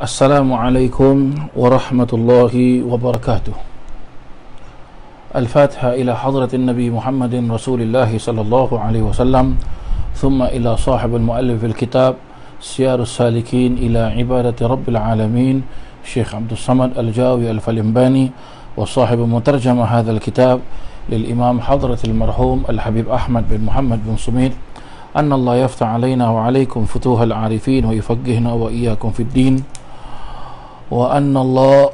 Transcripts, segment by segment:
Assalamualaikum warahmatullahi wabarakatuh. Al-Fatiha ila hadratin Nabi Muhammadin Rasulillah sallallahu alaihi wasallam, thumma ila sahib al-muallif al-kitab Siyarus Salikin ila ibadati Rabbil Alamin Syekh Abdul Samad Al-Jawi Al-Falimbani wa sahib mutarjamah hadha al-kitab lil-imam hadratil marhum Al-Habib Ahmad bin Muhammad bin Sumit, anna Allah yaftah alaina wa alaikum futuhal arifin wa yufaqqihna wa iyyakum fid din, wa anna Allah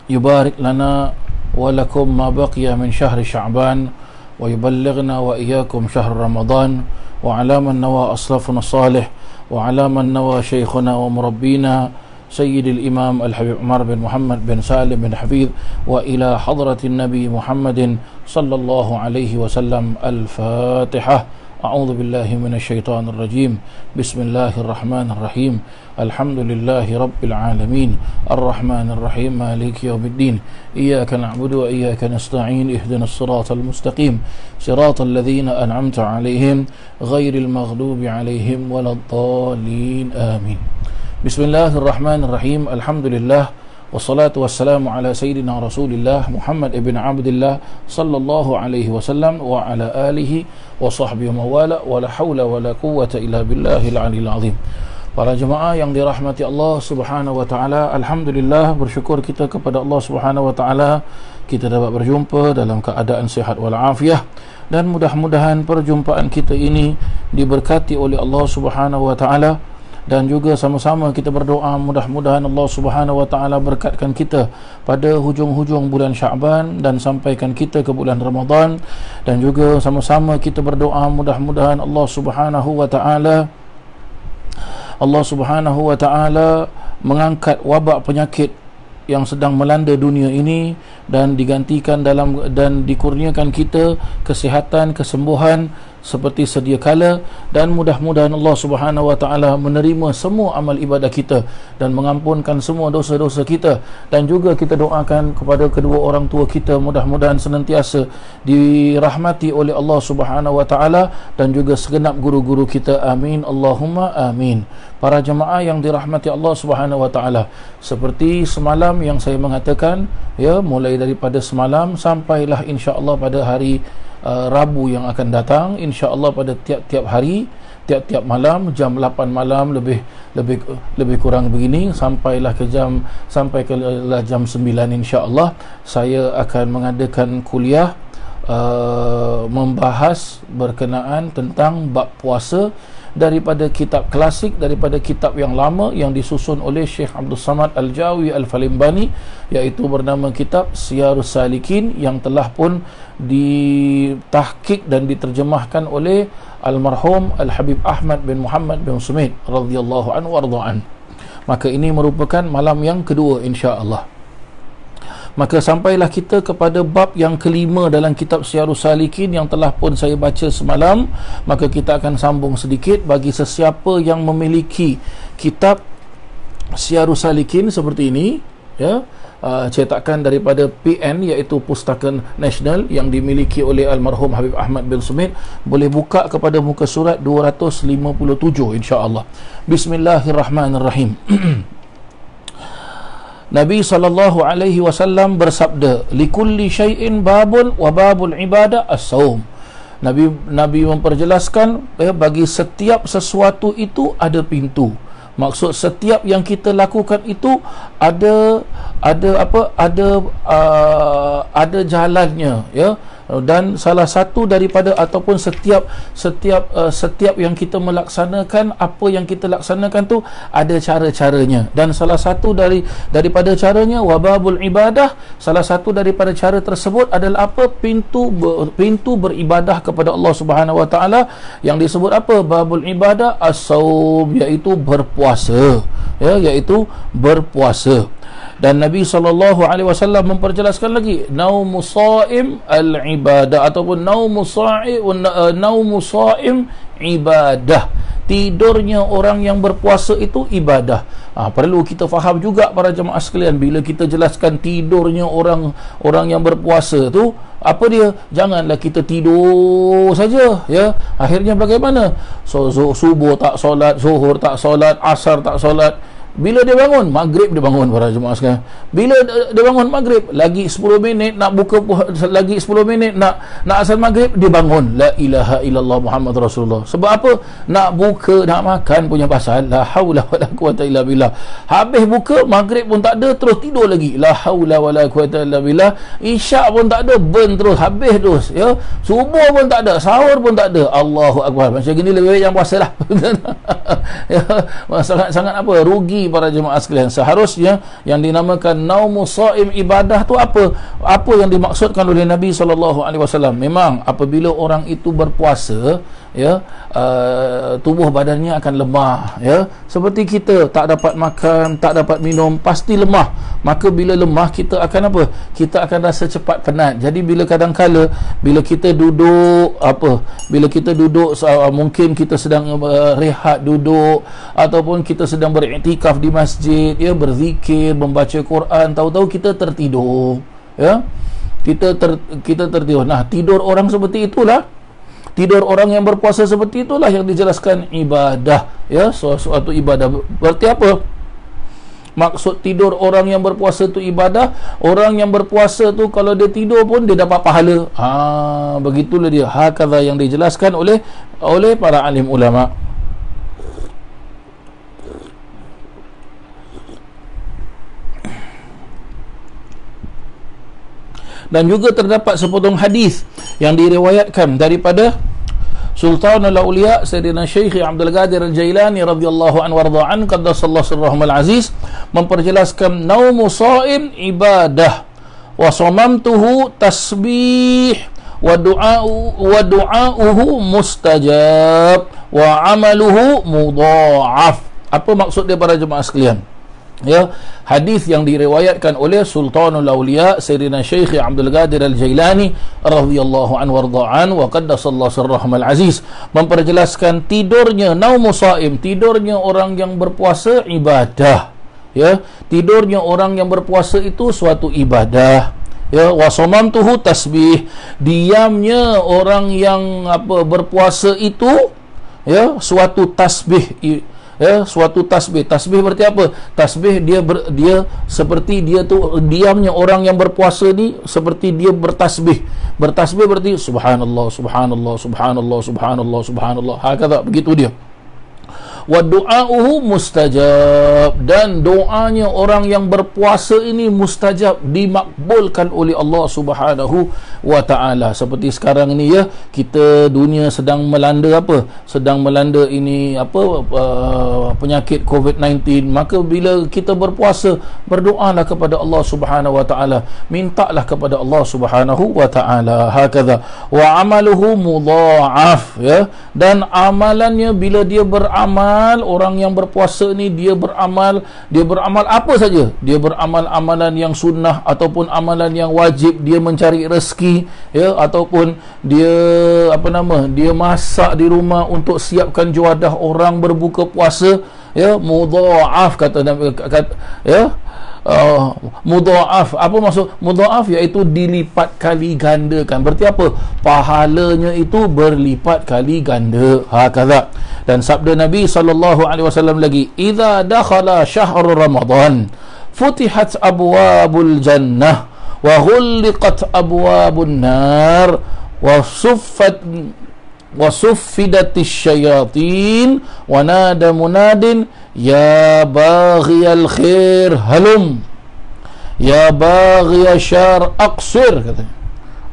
yubarik lana wa lakum ma baqiya min syahri Sya'ban wa yuballighna wa iyyakum syahr Ramadan, wa ala man nawa aslafuna salih wa ala man nawa syekhuna wa murabbina Sayyidil Imam Al-Habib Umar bin Muhammad bin Salim bin Hafidh, wa ila hadratin Nabi Muhammadin sallallahu alaihi wasallam. Al-Fatihah. A'udzu billahi minasyaitonir rajim. Bismillahirrahmanirrahim. Alhamdulillahi rabbil alamin. Arrahmanir rahim. Maliki yaumiddin. Iyyaka na'budu wa iyyaka nasta'in. Ihdinas siratal mustaqim. Siratal ladzina an'amta 'alaihim ghairil maghdubi 'alaihim waladdallin. Amin. Bismillahirrahmanirrahim. Alhamdulillah. Wassalatu wassalamu ala sayyidina Rasulillah Muhammad ibn Abdullah sallallahu alaihi wasallam wa ala alihi wa sahbihi wa mawala, wa la hawla wa la quwwata illa billahil aliyil azim. Para jemaah yang dirahmati Allah subhanahu wa ta'ala, alhamdulillah, bersyukur kita kepada Allah subhanahu wa ta'ala kita dapat berjumpa dalam keadaan sihat walafiat, dan mudah-mudahan perjumpaan kita ini diberkati oleh Allah subhanahu wa ta'ala, dan juga sama-sama kita berdoa mudah-mudahan Allah subhanahu wa ta'ala berkatkan kita pada hujung-hujung bulan Sya'ban dan sampaikan kita ke bulan Ramadan, dan juga sama-sama kita berdoa mudah-mudahan Allah subhanahu wa ta'ala mengangkat wabak penyakit yang sedang melanda dunia ini dan digantikan dan dikurniakan kita kesihatan, kesembuhan seperti sedia kala, dan mudah-mudahan Allah subhanahu wa ta'ala menerima semua amal ibadah kita dan mengampunkan semua dosa-dosa kita, dan juga kita doakan kepada kedua orang tua kita mudah-mudahan senantiasa dirahmati oleh Allah subhanahu wa ta'ala, dan juga segenap guru-guru kita. Amin Allahumma amin. Para jemaah yang dirahmati Allah subhanahu wa ta'ala, seperti semalam yang saya mengatakan, ya, mulai daripada semalam sampailah insya-Allah pada hari Rabu yang akan datang, insya-Allah pada tiap-tiap hari, tiap-tiap malam jam 8 malam lebih kurang begini, sampai ke jam 9 insya-Allah saya akan mengadakan kuliah membahas berkenaan tentang bab puasa daripada kitab klasik, daripada kitab yang lama yang disusun oleh Syekh Abdul Samad Al-Jawi Al-Falimbani, iaitu bernama kitab Siyarus Salikin, yang telah pun ditahqiq dan diterjemahkan oleh almarhum Al-Habib Ahmad bin Muhammad bin Sumit radhiyallahu anhu warda'an. Maka ini merupakan malam yang kedua insya-Allah. Maka sampailah kita kepada bab yang kelima dalam kitab Siyarus Salikin yang telah pun saya baca semalam. Maka kita akan sambung sedikit bagi sesiapa yang memiliki kitab Siyarus Salikin seperti ini, ya, cetakan daripada PN, iaitu Pustaka Nasional yang dimiliki oleh almarhum Habib Ahmad bin Sumit, boleh buka kepada muka surat 257 insya-Allah. Bismillahirrahmanirrahim. Nabi sallallahu alaihi wasallam bersabda, likulli syai'in babun wa babul ibadah as-saum. Nabi memperjelaskan, bagi setiap sesuatu itu ada pintu. Maksud setiap yang kita lakukan itu ada jalannya, ya. Dan salah satu daripada ataupun setiap yang kita melaksanakan, apa yang kita laksanakan tu ada cara-caranya, dan salah satu daripada caranya wababul ibadah, salah satu daripada cara tersebut adalah apa? Pintu beribadah kepada Allah Subhanahu wa taala, yang disebut apa? Babul ibadah as-saum, iaitu berpuasa, ya, iaitu berpuasa. Dan Nabi SAW memperjelaskan lagi, naumu shaim al-ibadah, ataupun naumu shaim ibadah. Tidurnya orang yang berpuasa itu ibadah. Perlu kita faham juga para jemaah sekalian, bila kita jelaskan tidurnya orang yang berpuasa tu, apa dia? Janganlah kita tidur saja, ya. Akhirnya bagaimana? Subuh tak solat, zuhur tak solat, asar tak solat, Bila dia bangun maghrib, dia bangun para jemaah sekalian. Bila dia bangun maghrib, lagi 10 minit nak buka, lagi 10 minit nak asal maghrib, dia bangun. La ilaha illallah Muhammad Rasulullah. Sebab apa? Nak buka, nak makan punya pasal. La haula wala quwata illa billah. Habis buka maghrib pun tak ada, terus tidur lagi. La haula wala quwata illa billah. Isyak pun tak ada, burn terus, habis terus, ya. Subuh pun tak ada, sahur pun tak ada. Allahu akbar. Macam gini lebih baik yang puasalah. Ya, sangat apa? Rugi para jemaah sekalian. Seharusnya yang dinamakan naumus shaim ibadah tu apa yang dimaksudkan oleh Nabi SAW. Memang apabila orang itu berpuasa, ya, tubuh badannya akan lemah, ya. Seperti kita tak dapat makan, tak dapat minum, pasti lemah. Maka bila lemah, kita akan apa? Kita akan rasa cepat penat. Jadi bila kadang-kala bila kita duduk bila kita duduk, mungkin kita sedang rehat duduk, ataupun kita sedang beriktikaf di masjid, ya, berzikir, membaca Quran, tahu-tahu kita tertidur, ya. Kita tertidur. Nah, tidur orang seperti itulah, tidur orang yang berpuasa seperti itulah yang dijelaskan ibadah, ya, suatu ibadah. Berarti apa maksud tidur orang yang berpuasa tu ibadah? Orang yang berpuasa tu kalau dia tidur pun dia dapat pahala. Begitulah dia. Hakadha yang dijelaskan oleh para alim ulama. Dan juga terdapat sepotong hadis yang diriwayatkan daripada Sultanul Auliya Sayyidina Syekh Abdul Qadir Al-Jailani radhiyallahu anhu warda'an qaddasallahu sirrahul aziz, memperjelaskan naumu shaim ibadah wa samamtuhu tasbih wa du'auhu mustajab wa amaluhu mudha'af. Apa maksud dia para jemaah sekalian? Ya, hadis yang diriwayatkan oleh Sultanul Auliya Sayyidina Syekh Abdul Qadir Al-Jailani radhiyallahu anhu warda'an wa qaddasallahu sirrahul aziz, memperjelaskan tidurnya naumu shaim, tidurnya orang yang berpuasa ibadah, ya. Tidurnya orang yang berpuasa itu suatu ibadah, ya. Wa samamtuhu tasbih, diamnya orang yang berpuasa itu, ya, suatu tasbih, ya, suatu tasbih. Tasbih berarti apa? Tasbih dia seperti dia tu, diamnya orang yang berpuasa ni seperti dia bertasbih. Bertasbih berarti subhanallah, subhanallah, subhanallah, subhanallah, subhanallah. Hakadha, begitu dia. Wa du'auhu mustajab, dan doanya orang yang berpuasa ini mustajab, dimakbulkan oleh Allah Subhanahu wa taala. Seperti sekarang ini, ya, kita dunia sedang melanda sedang melanda ini penyakit COVID-19. Maka bila kita berpuasa, berdoalah kepada Allah Subhanahu wa taala, mintalah kepada Allah Subhanahu wa taala. Hakadha wa amaluhu mudha'af, ya, dan amalannya bila dia beramal, orang yang berpuasa ni dia beramal apa saja. Dia beramal amalan yang sunnah ataupun amalan yang wajib, dia mencari rezeki, ya, ataupun dia dia masak di rumah untuk siapkan juadah orang berbuka puasa, ya, mudha'af kata ya. Mudha'af, apa maksud mudha'af? Iaitu dilipat kali gandakan. Berarti apa? Pahalanya itu berlipat kali ganda. Hakadha. Dan sabda Nabi SAW lagi, idza dakhala syahrul ramadan futihat abwabul jannah wa ghulliqat abwabun nar wa suffidatis syayatin wa nada munadin ya baghiyal khair halum, ya baghiyal syar aqsir, katanya.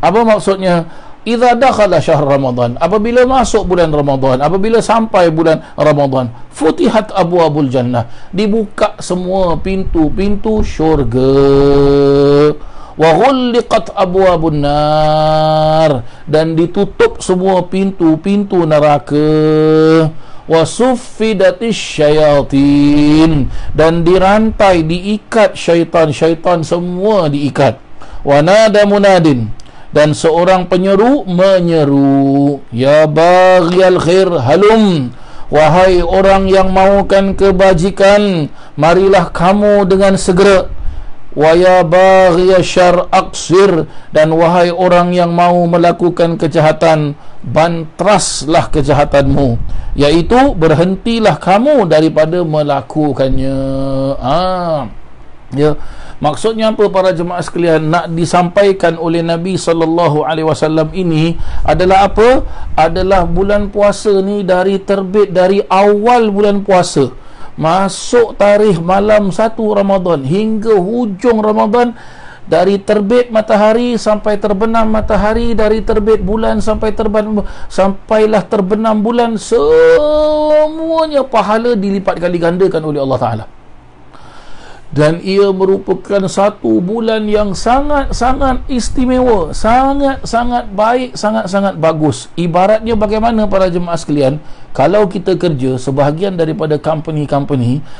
Apa maksudnya? Idza dakhala syahr Ramadan, apabila masuk bulan Ramadan, apabila sampai bulan Ramadan, futihat abwabul jannah, dibuka semua pintu-pintu syurga, wa ghulliqat abwabun nar, dan ditutup semua pintu-pintu neraka, wa suffidatis syayatin, dan dirantai, diikat syaitan-syaitan semua diikat, wa nada munadin, dan seorang penyeru menyeru, ya baghiyal khair halum, wahai orang yang mahukan kebajikan, marilah kamu dengan segera. wa ya baghiya syarr aqsir, dan wahai orang yang mau melakukan kejahatan, bantraslah kejahatanmu, iaitu berhentilah kamu daripada melakukannya. Ya, maksudnya apa para jemaah sekalian? Nak disampaikan oleh Nabi sallallahu alaihi wasallam ini adalah apa? Adalah bulan puasa ni dari terbit, dari awal bulan puasa masuk tarikh malam 1 Ramadan hingga hujung Ramadan, dari terbit matahari sampai terbenam matahari, dari terbit bulan sampai sampailah terbenam bulan, semuanya pahala dilipat kali gandakan oleh Allah Ta'ala. Dan ia merupakan satu bulan yang sangat-sangat istimewa, sangat-sangat baik, sangat-sangat bagus. Ibaratnya bagaimana para jemaah sekalian, kalau kita kerja, sebahagian daripada company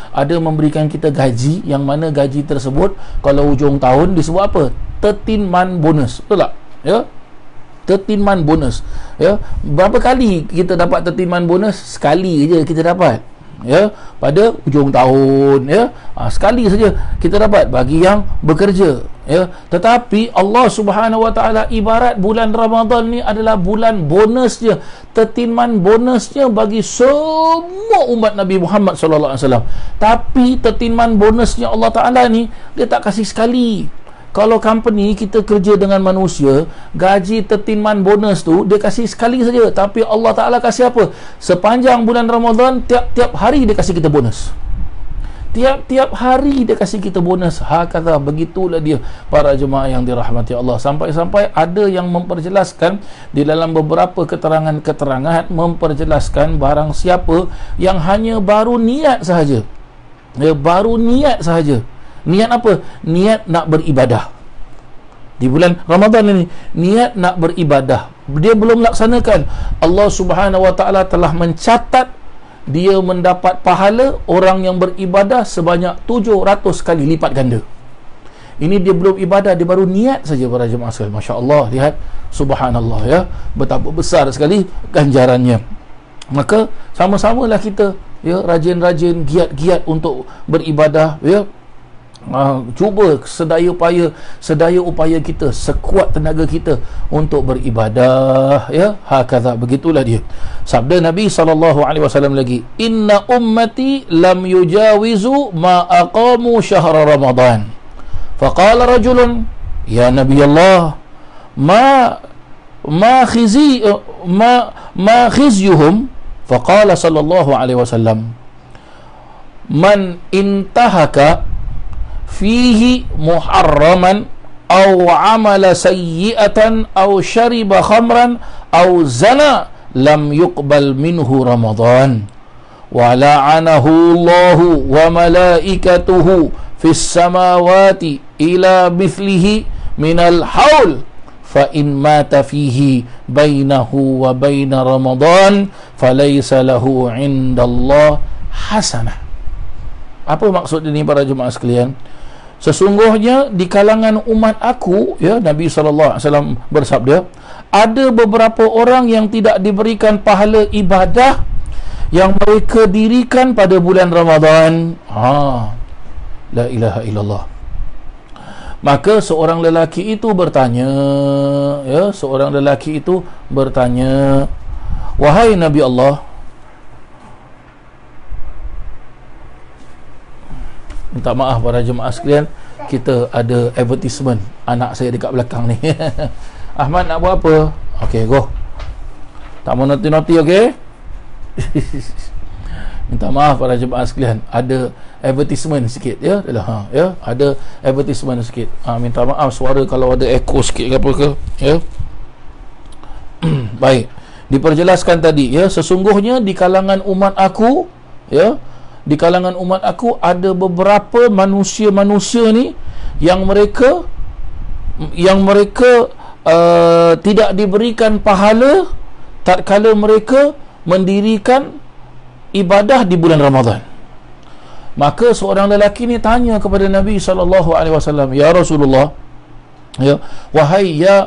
ada memberikan kita gaji, yang mana gaji tersebut kalau hujung tahun disebut apa? 13 month bonus. Betul tak? Ya, 13 month bonus. Ya, berapa kali kita dapat 13 month bonus? Sekali je kita dapat. Ya, pada hujung tahun, ya, sekali saja kita dapat bagi yang bekerja, ya. Tetapi Allah Subhanahu Wa Taala ibarat bulan Ramadan ni adalah bulan bonusnya, 13 month bonusnya bagi semua umat Nabi Muhammad sallallahu alaihi wasallam. Tapi 13 month bonusnya Allah Taala ni dia tak kasih sekali. Kalau company kita kerja dengan manusia, gaji 13 month bonus tu dia kasih sekali saja. Tapi Allah Ta'ala kasih apa? Sepanjang bulan Ramadan, tiap-tiap hari dia kasih kita bonus. Tiap-tiap hari dia kasih kita bonus. Hakata, begitulah dia para jemaah yang dirahmati Allah. Sampai-sampai ada yang memperjelaskan di dalam beberapa keterangan-keterangan, memperjelaskan barang siapa yang hanya baru niat sahaja, ya, baru niat sahaja. Niat apa? Niat nak beribadah di bulan Ramadan ini, niat nak beribadah, dia belum laksanakan, Allah Subhanahu Wa Taala telah mencatat dia mendapat pahala orang yang beribadah sebanyak 700 kali lipat ganda. Ini dia belum ibadah, dia baru niat saja para jemaah sekalian. Masya Allah, lihat, subhanallah, ya, betapa besar sekali ganjarannya. Maka sama-samalah kita, ya, rajin-rajin, giat-giat untuk beribadah, ya. Cuba sedaya upaya kita, sekuat tenaga kita untuk beribadah, ya. Hakadha, begitulah dia sabda Nabi SAW lagi, inna ummati lam yujawizu ma aqamu syahra Ramadan. Faqala rajulun, ya Nabi Allah, ma khizyuhum. Faqala sallallahu alaihi wasallam, man intahaka fihi muharraman aw amala sayyi'atan aw syariba khamran aw zana lam yuqbal minhu Ramadan wa la'anahu Allahu wa malaikatuhu fis samawati ila mithlihi minal haul fa in mata fihi bainahu wa baina Ramadan falaysa lahu indallah hasanah. Apa maksud ini para jemaah sekalian? Sesungguhnya di kalangan umat aku, ya, Nabi SAW bersabda, ada beberapa orang yang tidak diberikan pahala ibadah yang mereka dirikan pada bulan Ramadan. La ilaha illallah. Maka seorang lelaki itu bertanya, ya, seorang lelaki itu bertanya, wahai Nabi Allah, minta maaf para jemaah sekalian, kita ada advertisement anak saya dekat belakang ni. Ahmad nak buat apa? Okey, go. Tak mau nanti-nanti, okey? Minta maaf para jemaah sekalian, ada advertisement sikit, ya. Ya, ada advertisement sikit. Minta maaf suara kalau ada echo sikit ke apa ke, ya. Baik. Diperjelaskan tadi, ya, sesungguhnya di kalangan umat aku, ya, di kalangan umat aku ada beberapa manusia-manusia ni yang mereka tidak diberikan pahala tatkala mereka mendirikan ibadah di bulan Ramadan. Maka seorang lelaki ni tanya kepada Nabi SAW, ya Rasulullah, ya, wahai ya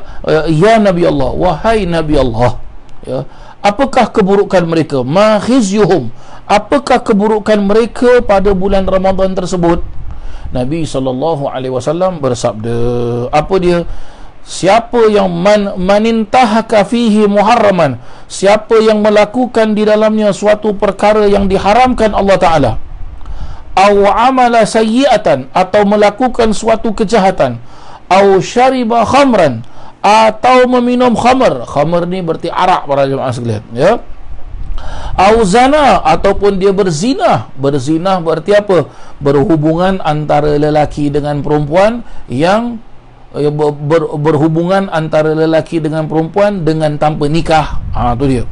Nabi Allah, wahai Nabi Allah, ya, apakah keburukan mereka? Ma khizyuhum, apakah keburukan mereka pada bulan Ramadan tersebut? Nabi SAW bersabda, apa dia? Siapa yang manintahaka fihi muharraman, siapa yang melakukan di dalamnya suatu perkara yang diharamkan Allah Ta'ala, aw amala sayyi'atan, atau melakukan suatu kejahatan, aw syariba khamran, atau meminum khamr. Khamr ni berarti arak para jemaah sekalian, ya. Aw zana, ataupun dia berzina. Berzina berarti apa? Berhubungan antara lelaki dengan perempuan yang berhubungan antara lelaki dengan perempuan dengan tanpa nikah. Tu dia.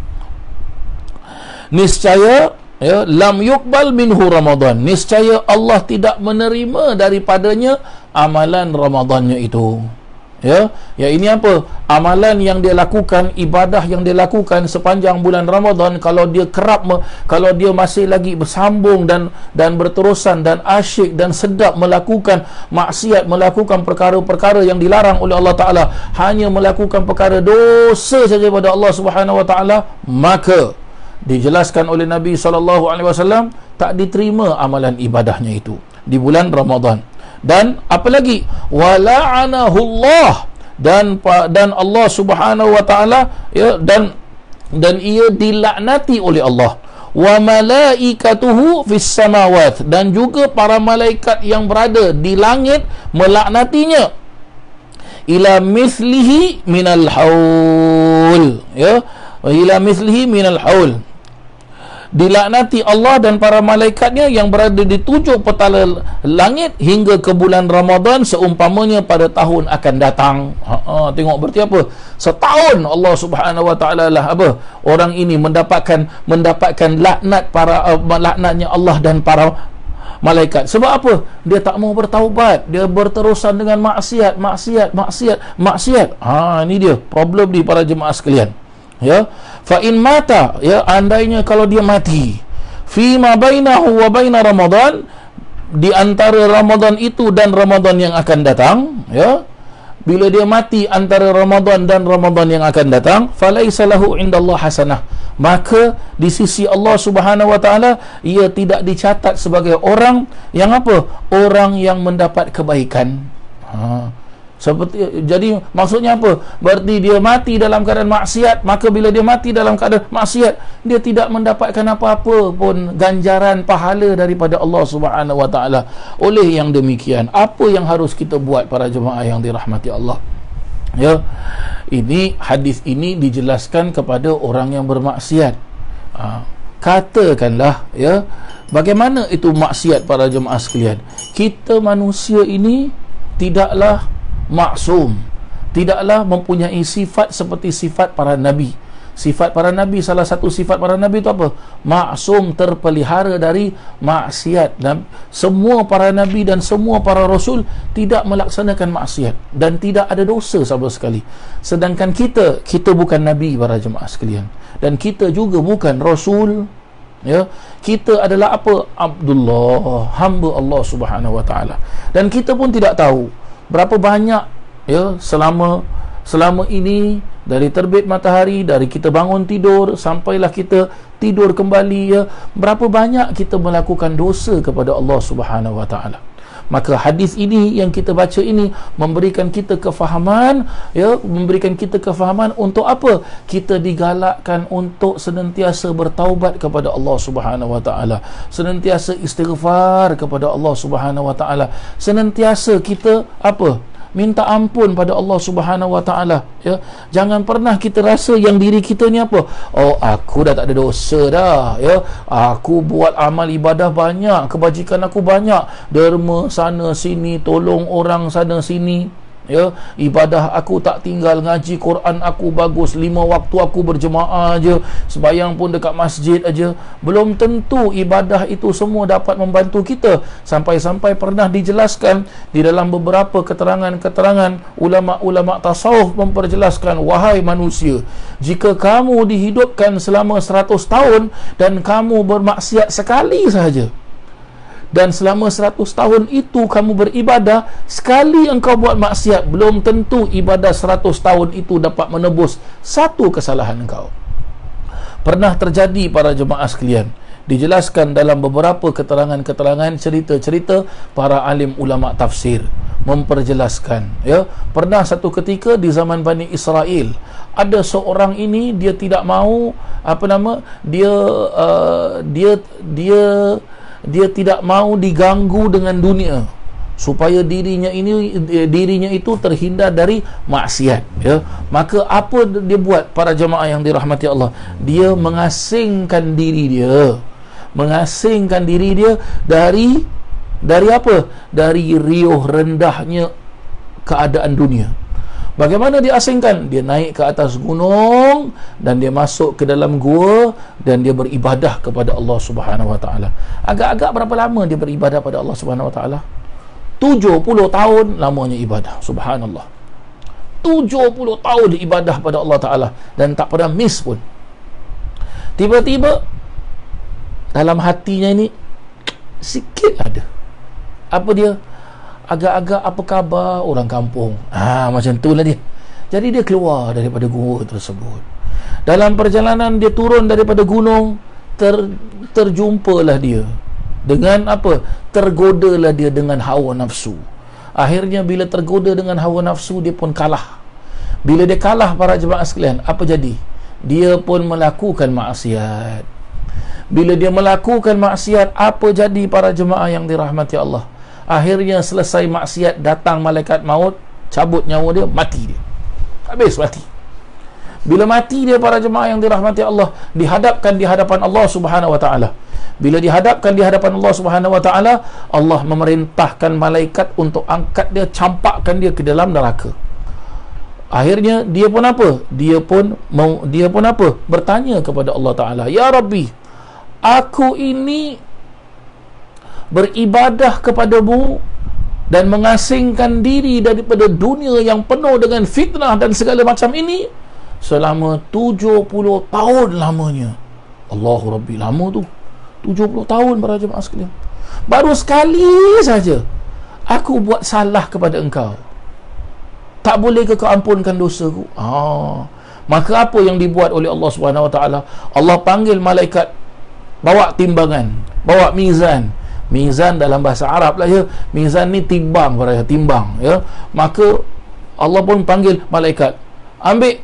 Niscaya, ya, lam yuqbal minhu Ramadan, niscaya Allah tidak menerima daripadanya amalan Ramadannya itu. Ya, ini apa? Amalan yang dia lakukan, ibadah yang dia lakukan sepanjang bulan Ramadan, kalau dia kalau dia masih lagi bersambung dan berterusan dan asyik dan sedap melakukan maksiat, melakukan perkara-perkara yang dilarang oleh Allah Ta'ala, hanya melakukan perkara dosa saja pada Allah Subhanahu Wa Ta'ala, maka dijelaskan oleh Nabi SAW tak diterima amalan ibadahnya itu di bulan Ramadan. Dan apa lagi? Wala'anahullah, dan Allah Subhanahu Wa Ta'ala, ya, dan ia dilaknati oleh Allah. Wa malaikatuhu fis samawat, dan juga para malaikat yang berada di langit melaknatinya. Ila mithlihi minal haul, ya, ila mithlihi minal haul, dilaknati Allah dan para malaikatnya yang berada di 7 petala langit hingga ke bulan Ramadan seumpamanya pada tahun akan datang. Tengok berarti apa? Setahun Allah Subhanahu Wa Ta'ala lah apa? Orang ini mendapatkan laknat laknatnya Allah dan para malaikat. Sebab apa? Dia tak mau bertaubat, dia berterusan dengan maksiat. Ini dia problem di para jemaah sekalian. Ya, fa in mata, ya, andainya kalau dia mati fi ma bainahu wa baina Ramadan, di antara Ramadan itu dan Ramadan yang akan datang, ya, bila dia mati antara Ramadan dan Ramadan yang akan datang, falaisa lahu indallah hasanah, maka di sisi Allah Subhanahu Wa Ta'ala ia tidak dicatat sebagai orang yang apa? Orang yang mendapat kebaikan. Jadi maksudnya apa? Berarti dia mati dalam keadaan maksiat, maka bila dia mati dalam keadaan maksiat, dia tidak mendapatkan apa-apa pun ganjaran pahala daripada Allah Subhanahu Wa Ta'ala. Oleh yang demikian, apa yang harus kita buat para jemaah yang dirahmati Allah? Ya, ini hadis ini dijelaskan kepada orang yang bermaksiat. Katakanlah, ya, bagaimana itu maksiat para jemaah sekalian? Kita manusia ini tidaklah maksum, tidaklah mempunyai sifat seperti sifat para nabi. Sifat para nabi, salah satu sifat para nabi itu apa? Maksum, terpelihara dari maksiat. Dan semua para nabi dan semua para rasul tidak melaksanakan maksiat dan tidak ada dosa sama sekali. Sedangkan kita bukan nabi para jemaah sekalian, dan kita juga bukan rasul. Ya, kita adalah apa? Abdullah, hamba Allah Subhanahu Wa Ta'ala. Dan kita pun tidak tahu berapa banyak, ya, selama ini, dari terbit matahari, dari kita bangun tidur sampailah kita tidur kembali, ya, berapa banyak kita melakukan dosa kepada Allah Subhanahu Wa Ta'ala. Maka hadis ini yang kita baca ini memberikan kita kefahaman, ya, memberikan kita kefahaman untuk apa? Kita digalakkan untuk senantiasa bertaubat kepada Allah Subhanahu Wa Ta'ala, senantiasa istighfar kepada Allah Subhanahu Wa Ta'ala, senantiasa kita apa? Minta ampun pada Allah Subhanahu Wa Ta'ala, ya. Jangan pernah kita rasa yang diri kita ni apa? Oh, aku dah tak ada dosa dah, ya. Aku buat amal ibadah banyak, kebajikan aku banyak, derma sana sini, tolong orang sana sini, ya. Ibadah aku tak tinggal, ngaji Quran aku bagus, 5 waktu aku berjemaah aja, sembahyang pun dekat masjid aja. Belum tentu ibadah itu semua dapat membantu kita. Sampai-sampai pernah dijelaskan di dalam beberapa keterangan-keterangan ulama-ulama tasawuf memperjelaskan, wahai manusia, jika kamu dihidupkan selama 100 tahun dan kamu bermaksiat sekali sahaja, dan selama 100 tahun itu kamu beribadah, sekali engkau buat maksiat, belum tentu ibadah 100 tahun itu dapat menebus satu kesalahan engkau. Pernah terjadi para jemaah sekalian, dijelaskan dalam beberapa keterangan-keterangan, cerita-cerita para alim ulama tafsir memperjelaskan, ya. Pernah satu ketika di zaman Bani Israel, ada seorang ini dia tidak mau dia tidak mau diganggu dengan dunia, supaya dirinya itu terhindar dari maksiat, ya. Maka apa dia buat, para jemaah yang dirahmati Allah? Dia mengasingkan diri dia dari apa? Dari riuh rendahnya keadaan dunia. Bagaimana dia asingkan? Dia naik ke atas gunung dan dia masuk ke dalam gua dan dia beribadah kepada Allah Subhanahu wa taala. Agak-agak berapa lama dia beribadah pada Allah Subhanahu wa taala? 70 tahun lamanya ibadah. Subhanallah. 70 tahun ibadah pada Allah Ta'ala dan tak pernah miss pun. Tiba-tiba dalam hatinya ini sikit ada. Apa dia? Agak-agak apa khabar orang kampung. Macam itulah dia. Jadi dia keluar daripada gua tersebut. Dalam perjalanan dia turun daripada gunung, terjumpalah dia dengan apa? Tergodalah dia dengan hawa nafsu. Akhirnya bila tergoda dengan hawa nafsu, dia pun kalah. Bila dia kalah, para jemaah sekalian, apa jadi? Dia pun melakukan maksiat. Bila dia melakukan maksiat, apa jadi para jemaah yang dirahmati Allah? Akhirnya selesai maksiat, datang malaikat maut, cabut nyawa dia, mati dia. Habis mati. Bila mati dia, para jemaah yang dirahmati Allah, dihadapkan di hadapan Allah Subhanahu wa taala. Bila dihadapkan di hadapan Allah Subhanahu wa taala, Allah memerintahkan malaikat untuk angkat dia, campakkan dia ke dalam neraka. Akhirnya dia pun apa? Dia pun apa? Bertanya kepada Allah Taala, "Ya Rabbi, aku ini beribadah kepadamu dan mengasingkan diri daripada dunia yang penuh dengan fitnah dan segala macam ini selama 70 tahun lamanya." Allahu Rabbi, lama tu. 70 tahun para jemaah sekalian. Baru sekali saja aku buat salah kepada engkau. Tak boleh ke kau ampunkan dosaku? Maka apa yang dibuat oleh Allah Subhanahu wa taala? Allah panggil malaikat, bawa timbangan, bawa mizan. Mizan dalam bahasa Arab lah, ya. Mizan ni timbang, ya. Maka Allah pun panggil malaikat, ambil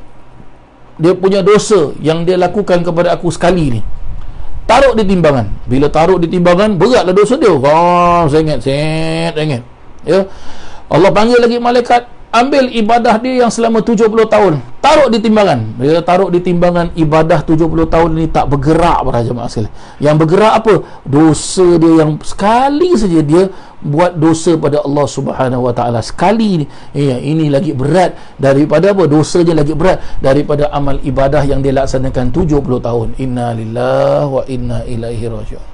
dia punya dosa yang dia lakukan kepada aku sekali ni, taruh di timbangan. Bila taruh di timbangan, beratlah dosa dia. Saya ingat, ya. Allah panggil lagi malaikat, ambil ibadah dia yang selama 70 tahun, taruh di timbangan. Bila taruh di timbangan, ibadah 70 tahun ini tak bergerak para jemaah sekalian. Yang bergerak apa? Dosa dia yang sekali saja dia buat dosa pada Allah Subhanahu wa taala. Sekali ni, ini lagi berat daripada apa? Dosanya lagi berat daripada amal ibadah yang dia laksanakan 70 tahun. Inna lillahi wa inna ilaihi raji'un.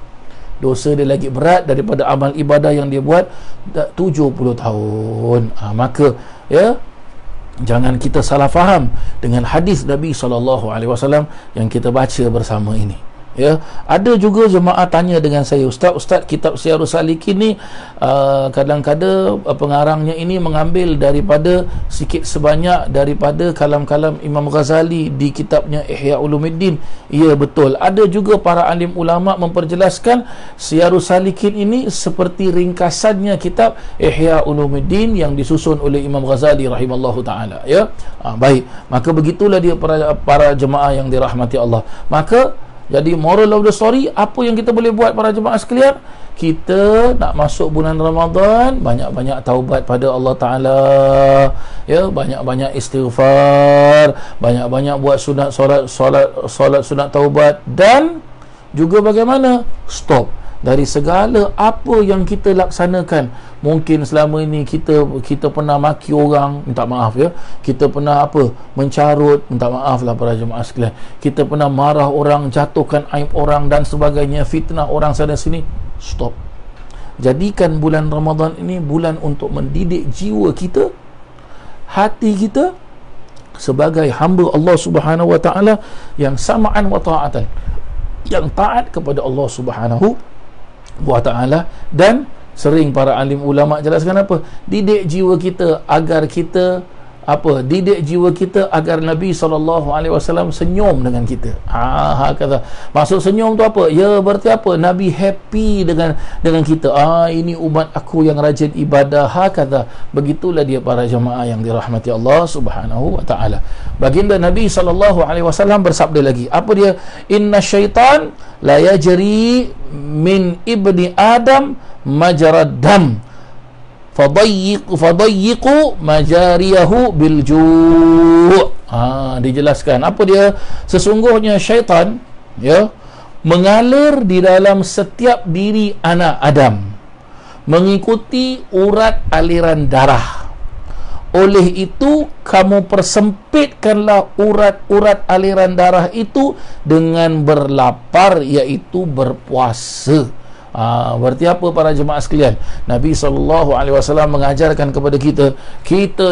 Dosa dia lagi berat daripada amal ibadah yang dia buat 70 tahun. Maka, ya, jangan kita salah faham dengan hadis Nabi SAW yang kita baca bersama ini. Ya, ada juga jemaah tanya dengan saya, Ustaz, kitab Syiarus Salikin ni kadang-kadang pengarangnya ini mengambil daripada sikit sebanyak daripada kalam-kalam Imam Ghazali di kitabnya Ihya Ulumuddin. Ya, betul. Ada juga para alim ulama memperjelaskan Syiarus Salikin ini seperti ringkasannya kitab Ihya Ulumuddin yang disusun oleh Imam Ghazali rahimallahu taala, ya. Baik, maka begitulah dia para jemaah yang dirahmati Allah. Maka jadi moral of the story, apa yang kita boleh buat para jemaah sekalian? Kita nak masuk bulan Ramadan, banyak-banyak taubat pada Allah Ta'ala, ya, banyak-banyak istighfar, banyak-banyak buat solat sunat taubat, dan juga bagaimana? Stop dari segala apa yang kita laksanakan. Mungkin selama ini kita pernah maki orang, minta maaf, ya. Kita pernah mencarut, minta maaf lah para jemaah sekalian. Kita pernah marah orang, jatuhkan aib orang dan sebagainya, fitnah orang sana sini. Stop. Jadikan bulan Ramadan ini bulan untuk mendidik jiwa kita, hati kita sebagai hamba Allah Subhanahu wa taala yang sama'an wa ta'atan, yang taat kepada Allah Subhanahu wa ta'ala. Dan sering para alim ulama jelaskan apa? Didik jiwa kita agar kita apa, didik jiwa kita agar Nabi SAW senyum dengan kita. Kata maksud senyum tu apa? Ya, berarti apa? Nabi happy dengan kita. Ini umat aku yang rajin ibadah. Kata begitulah dia para jemaah yang dirahmati Allah Subhanahu wa taala. Baginda Nabi SAW bersabda lagi. Apa dia? Inna syaitan la yajri min ibni Adam majrad dam fadayyiqu majariyahu bil ju'. Dijelaskan apa dia? Sesungguhnya syaitan mengalir di dalam setiap diri anak Adam mengikuti urat aliran darah. Oleh itu kamu persempitkanlah urat-urat aliran darah itu dengan berlapar, iaitu berpuasa. Berarti apa para jemaah sekalian? Nabi SAW mengajarkan kepada kita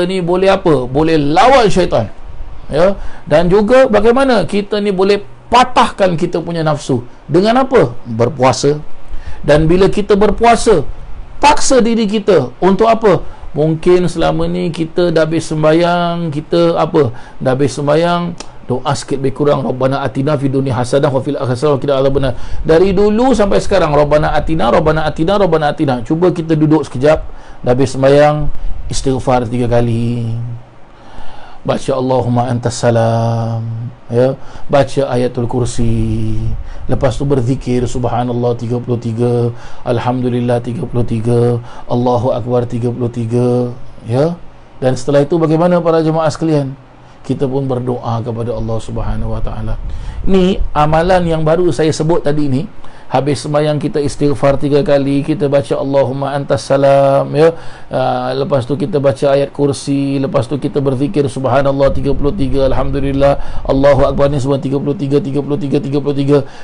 ni boleh apa? Boleh lawan syaitan, dan juga bagaimana kita ni boleh patahkan kita punya nafsu. Dengan apa? Berpuasa. Dan bila kita berpuasa, paksa diri kita untuk apa? Mungkin selama ni kita dah habis sembahyang, dah habis sembahyang, doa sikit lebih kurang, Rabbana atina fid dunya hasanah wa fil akhirati hasanah wa qina adzabannar. Dari dulu sampai sekarang Rabbana atina, Rabbana atina, Rabbana atina. Cuba kita duduk sekejap, dah habis sembahyang, istighfar 3 kali, baca Allahumma antas salam, baca ayatul kursi, lepas tu berzikir subhanallah 33, alhamdulillah 33, Allahu akbar 33, dan setelah itu bagaimana para jemaah sekalian? Kita pun berdoa kepada Allah Subhanahu wa taala. Ni amalan yang baru saya sebut tadi ni. Habis sembahyang kita istighfar 3 kali, kita baca Allahumma antas salam, lepas tu kita baca ayat kursi, lepas tu kita berzikir subhanallah 33, alhamdulillah, Allahu akbar, ni semua 33,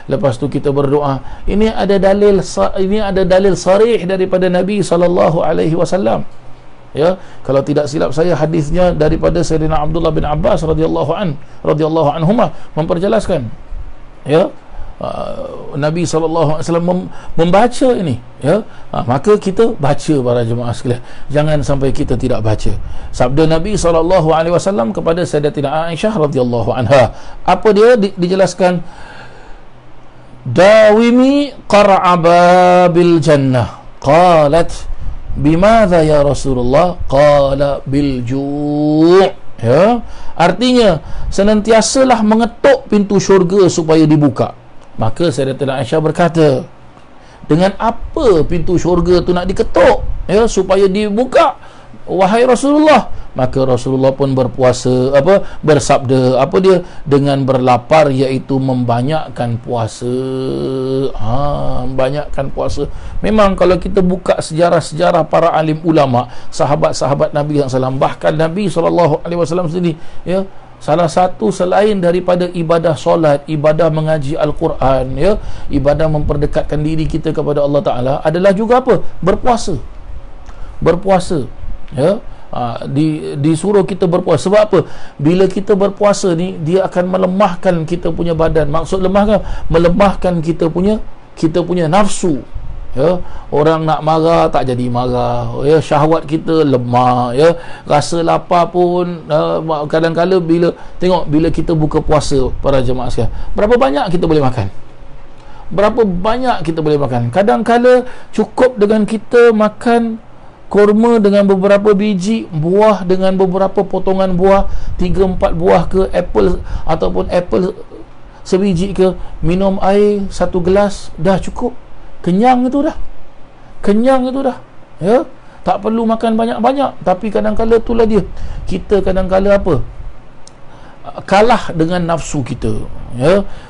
lepas tu kita berdoa. Ini ada dalil sarih daripada Nabi sallallahu alaihi wasallam. Kalau tidak silap saya, hadisnya daripada Sayyidina Abdullah bin Abbas radhiyallahu anhuma memperjelaskan, Nabi SAW membaca ini, maka kita baca para jemaah sekalian, jangan sampai kita tidak baca. Sabda Nabi SAW kepada Sayyidatina Aisyah radhiyallahu anha, apa dia? Dijelaskan, dawimi qar'a bil jannah. Qalat bimadha ya Rasulullah? Qala bil ju'. Artinya senantiasalah mengetuk pintu syurga supaya dibuka. Maka Sayyidatina Aisyah berkata, dengan apa pintu syurga tu nak diketuk supaya dibuka, wahai Rasulullah? Maka Rasulullah pun bersabda, apa dia? Dengan berlapar, iaitu membanyakkan puasa. Membanyakkan puasa. Memang kalau kita buka sejarah-sejarah para alim ulama, sahabat-sahabat Nabi SAW, bahkan Nabi SAW sendiri, salah satu selain daripada ibadah solat, ibadah mengaji Al-Quran, ibadah memperdekatkan diri kita kepada Allah Ta'ala, adalah juga apa? Berpuasa. Disuruh kita berpuasa. Sebab apa? Bila kita berpuasa ni, dia akan melemahkan kita punya badan. Maksud melemahkan kita punya nafsu. Orang nak marah tak jadi marah, syahwat kita lemah, rasa lapar pun kadang-kala bila kita buka puasa para jemaah sekalian, berapa banyak kita boleh makan? Kadang-kala cukup dengan kita makan kurma dengan beberapa biji, buah dengan beberapa potongan buah, 3-4 buah ke, apple ataupun apple sebiji ke, minum air 1 gelas, dah cukup. Kenyang itu dah. Tak perlu makan banyak-banyak. Tapi kadang-kala itulah dia, kita kadang-kala apa? Kalah dengan nafsu kita.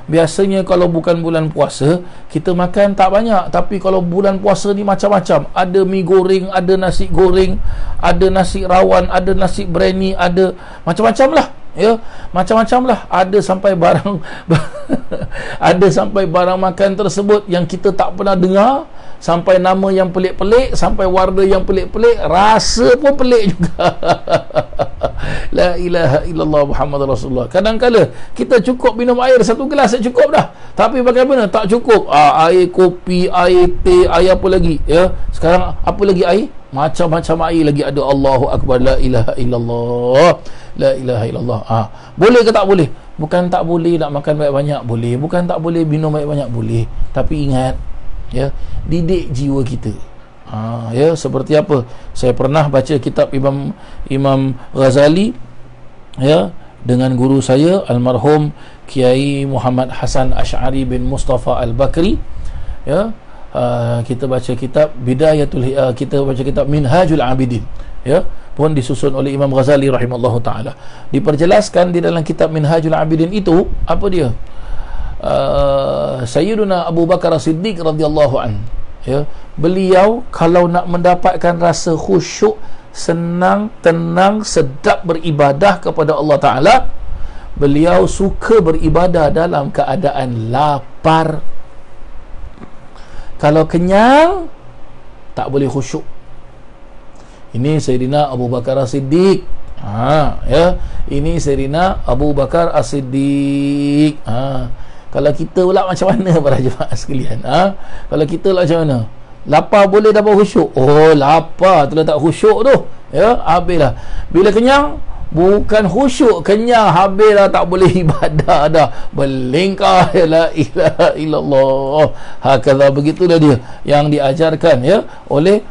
Biasanya kalau bukan bulan puasa, kita makan tak banyak. Tapi kalau bulan puasa ni macam-macam. Ada mi goreng, ada nasi goreng, ada nasi rawan, ada nasi biryani, ada macam-macam lah. Macam-macam lah. Ada sampai barang ada sampai barang makan tersebut yang kita tak pernah dengar, sampai nama yang pelik-pelik, sampai warna yang pelik-pelik, rasa pun pelik juga. La ilaha illallah Muhammad Rasulullah. Kadang-kala kita cukup minum air satu gelas cukup dah. Tapi bagaimana? Tak cukup. Air kopi, air teh, air apa lagi? Ya. Sekarang apa lagi air? Macam-macam air lagi ada. Allahu akbar, la ilaha illallah. La ilaha illallah. Boleh ke tak boleh? Bukan tak boleh nak makan banyak-banyak, boleh. Bukan tak boleh minum banyak-banyak, boleh. Tapi ingat, ya, didik jiwa kita. Ya, seperti apa? Saya pernah baca kitab Imam Ghazali, ya, dengan guru saya almarhum Kiai Muhammad Hasan Asy'ari bin Mustafa Al-Bakri. Ya, kita baca kitab kita baca kitab Minhajul Abidin, ya, pun disusun oleh Imam Ghazali rahimallahu taala. Diperjelaskan di dalam kitab Minhajul Abidin itu, apa dia? Sayyiduna Abu Bakar As-Siddiq radhiyallahu an, ya, beliau kalau nak mendapatkan rasa khusyuk, senang, tenang, sedap beribadah kepada Allah taala, beliau suka beribadah dalam keadaan lapar. Kalau kenyang tak boleh khusyuk. Ini Sayyidina Abu Bakar As-Siddiq. Ya, ini Sayyidina Abu Bakar As-Siddiq. Kalau kita pula macam mana para jemaah sekalian? Kalau kita pula macam mana? Lapar boleh dapat khusyuk? Oh, lapar tu tak khusyuk tu. Ya, habislah. Bila kenyang, bukan khusyuk, kenyang, habislah, tak boleh ibadah dah, berlingkar, la ilaha illallah. Hakala, begitulah dia yang diajarkan, ya, oleh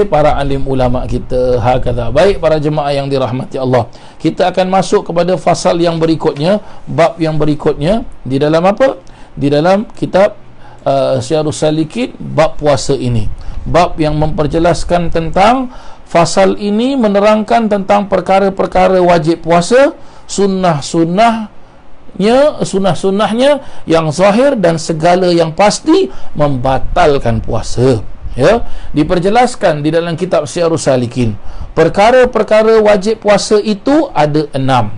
para alim ulama kita. Hakala. Baik para jemaah yang dirahmati Allah, kita akan masuk kepada fasal yang berikutnya, bab yang berikutnya di dalam apa? Di dalam kitab Syarhus Salikin, bab puasa ini, bab yang memperjelaskan tentang fasal ini, menerangkan tentang perkara-perkara wajib puasa, sunnah-sunnahnya yang zahir dan segala yang pasti membatalkan puasa. Ya, diperjelaskan di dalam kitab Syarhus Salikin. Perkara-perkara wajib puasa itu ada 6.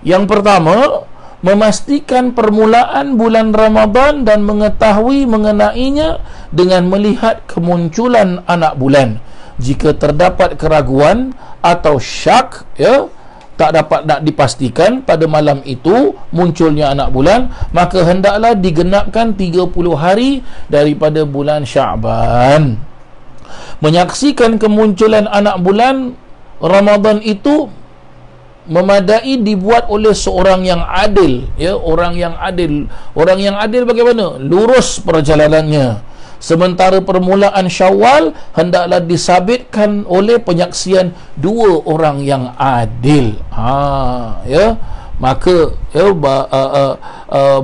Yang pertama, memastikan permulaan bulan Ramadan dan mengetahui mengenainya dengan melihat kemunculan anak bulan. Jika terdapat keraguan atau syak, ya, tak dapat nak dipastikan pada malam itu munculnya anak bulan, maka hendaklah digenapkan 30 hari daripada bulan Sya'ban. Menyaksikan kemunculan anak bulan Ramadan itu memadai dibuat oleh seorang yang adil, ya, orang yang adil bagaimana? Lurus perjalanannya. Sementara permulaan Syawal hendaklah disabitkan oleh penyaksian 2 orang yang adil. Ya, maka ya,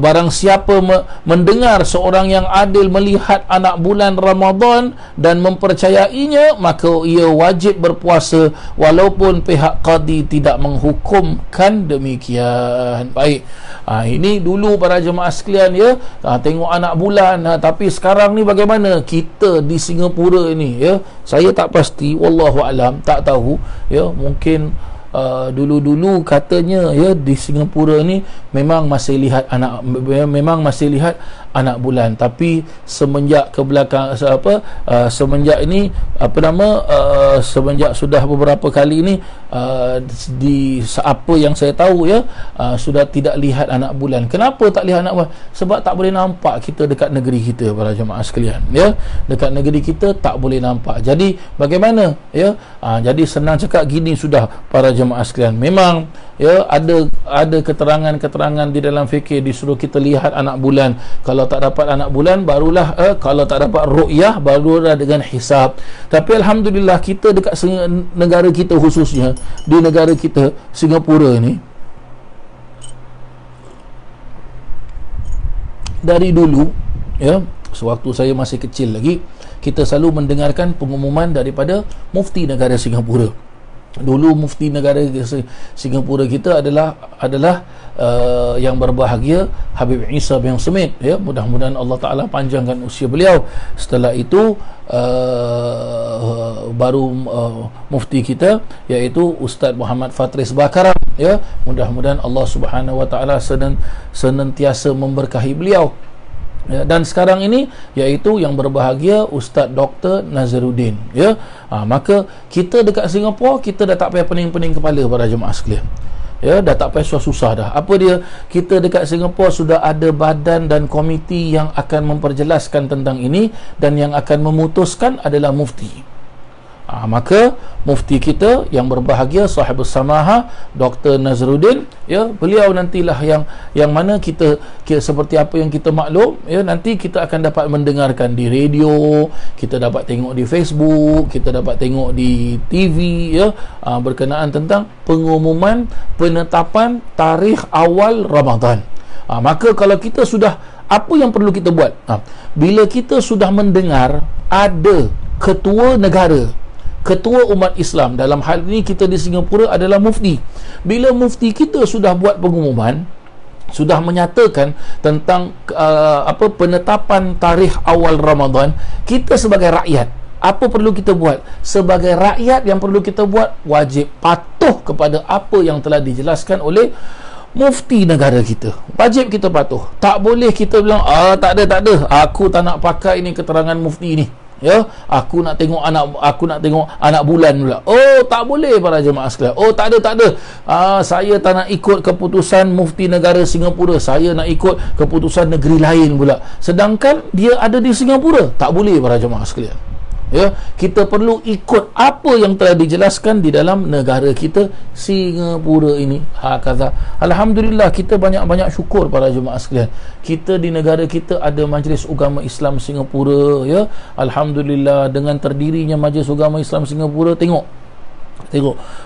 barang siapa mendengar seorang yang adil melihat anak bulan Ramadan dan mempercayainya, maka ia wajib berpuasa walaupun pihak qadi tidak menghukumkan demikian. Baik, ini dulu para jemaah sekalian, ya, tengok anak bulan. Tapi sekarang ni bagaimana kita di Singapura ini, ya, saya tak pasti, wallahu alam, tak tahu, ya, mungkin dulu-dulu katanya, ya, di Singapura ni memang masih lihat anak bulan, tapi semenjak ke belakang semenjak ini semenjak sudah beberapa kali ini di apa yang saya tahu, ya, sudah tidak lihat anak bulan. Kenapa tak lihat anak bulan? Sebab tak boleh nampak kita dekat negeri kita para jemaah sekalian, ya, dekat negeri kita tak boleh nampak. Jadi bagaimana, ya, jadi senang cakap gini sudah para jemaah sekalian, memang, ya, ada keterangan-keterangan di dalam fikir disuruh kita lihat anak bulan. Kalau tak dapat anak bulan barulah kalau tak dapat ru'yah barulah dengan hisab. Tapi alhamdulillah kita dekat negara kita, khususnya di negara kita Singapura ni, dari dulu, ya, sewaktu saya masih kecil lagi, kita selalu mendengarkan pengumuman daripada mufti negara Singapura. Dulu mufti negara Singapura kita adalah yang berbahagia Habib Isa bin Smith, ya, mudah-mudahan Allah Ta'ala panjangkan usia beliau. Setelah itu baru mufti kita, iaitu Ustaz Muhammad Fatris Bakaram, ya, mudah-mudahan Allah Subhanahu Wa Ta'ala senantiasa memberkahi beliau. Ya, dan sekarang ini iaitu yang berbahagia Ustaz Dr. Nazaruddin, ya. Maka kita dekat Singapura, kita dah tak payah pening-pening kepala para jemaah sekalian. Ya, dah tak payah susah dah. Apa dia? Kita dekat Singapura sudah ada badan dan komiti yang akan memperjelaskan tentang ini, dan yang akan memutuskan adalah mufti. Maka mufti kita yang berbahagia Sahibus Samaha Dr. Nazaruddin, ya, beliau nantilah yang mana kita seperti apa yang kita maklum, ya, nanti kita akan dapat mendengarkan di radio, kita dapat tengok di Facebook, kita dapat tengok di TV, ya, berkenaan tentang pengumuman penetapan tarikh awal Ramadan. Maka kalau kita sudah, apa yang perlu kita buat? Bila kita sudah mendengar ada ketua negara, ketua umat Islam, dalam hal ini kita di Singapura adalah mufti. Bila mufti kita sudah buat pengumuman, sudah menyatakan tentang penetapan tarikh awal Ramadan, kita sebagai rakyat, apa perlu kita buat? Sebagai rakyat, yang perlu kita buat, wajib patuh kepada apa yang telah dijelaskan oleh mufti negara kita. Wajib kita patuh. Tak boleh kita bilang, tak ada, aku tak nak pakai ini keterangan mufti ni, ya, aku nak tengok anak bulan pula. Oh, tak boleh para jemaah sekalian. Oh, tak ada. Saya tak nak ikut keputusan mufti negara Singapura, saya nak ikut keputusan negeri lain pula, sedangkan dia ada di Singapura. Tak boleh para jemaah sekalian. Ya, kita perlu ikut apa yang telah dijelaskan di dalam negara kita Singapura ini. Hakadha. Alhamdulillah, kita banyak-banyak syukur para jemaah sekalian. Kita di negara kita ada Majlis Ugama Islam Singapura, ya. Alhamdulillah, dengan terdirinya Majlis Ugama Islam Singapura, tengok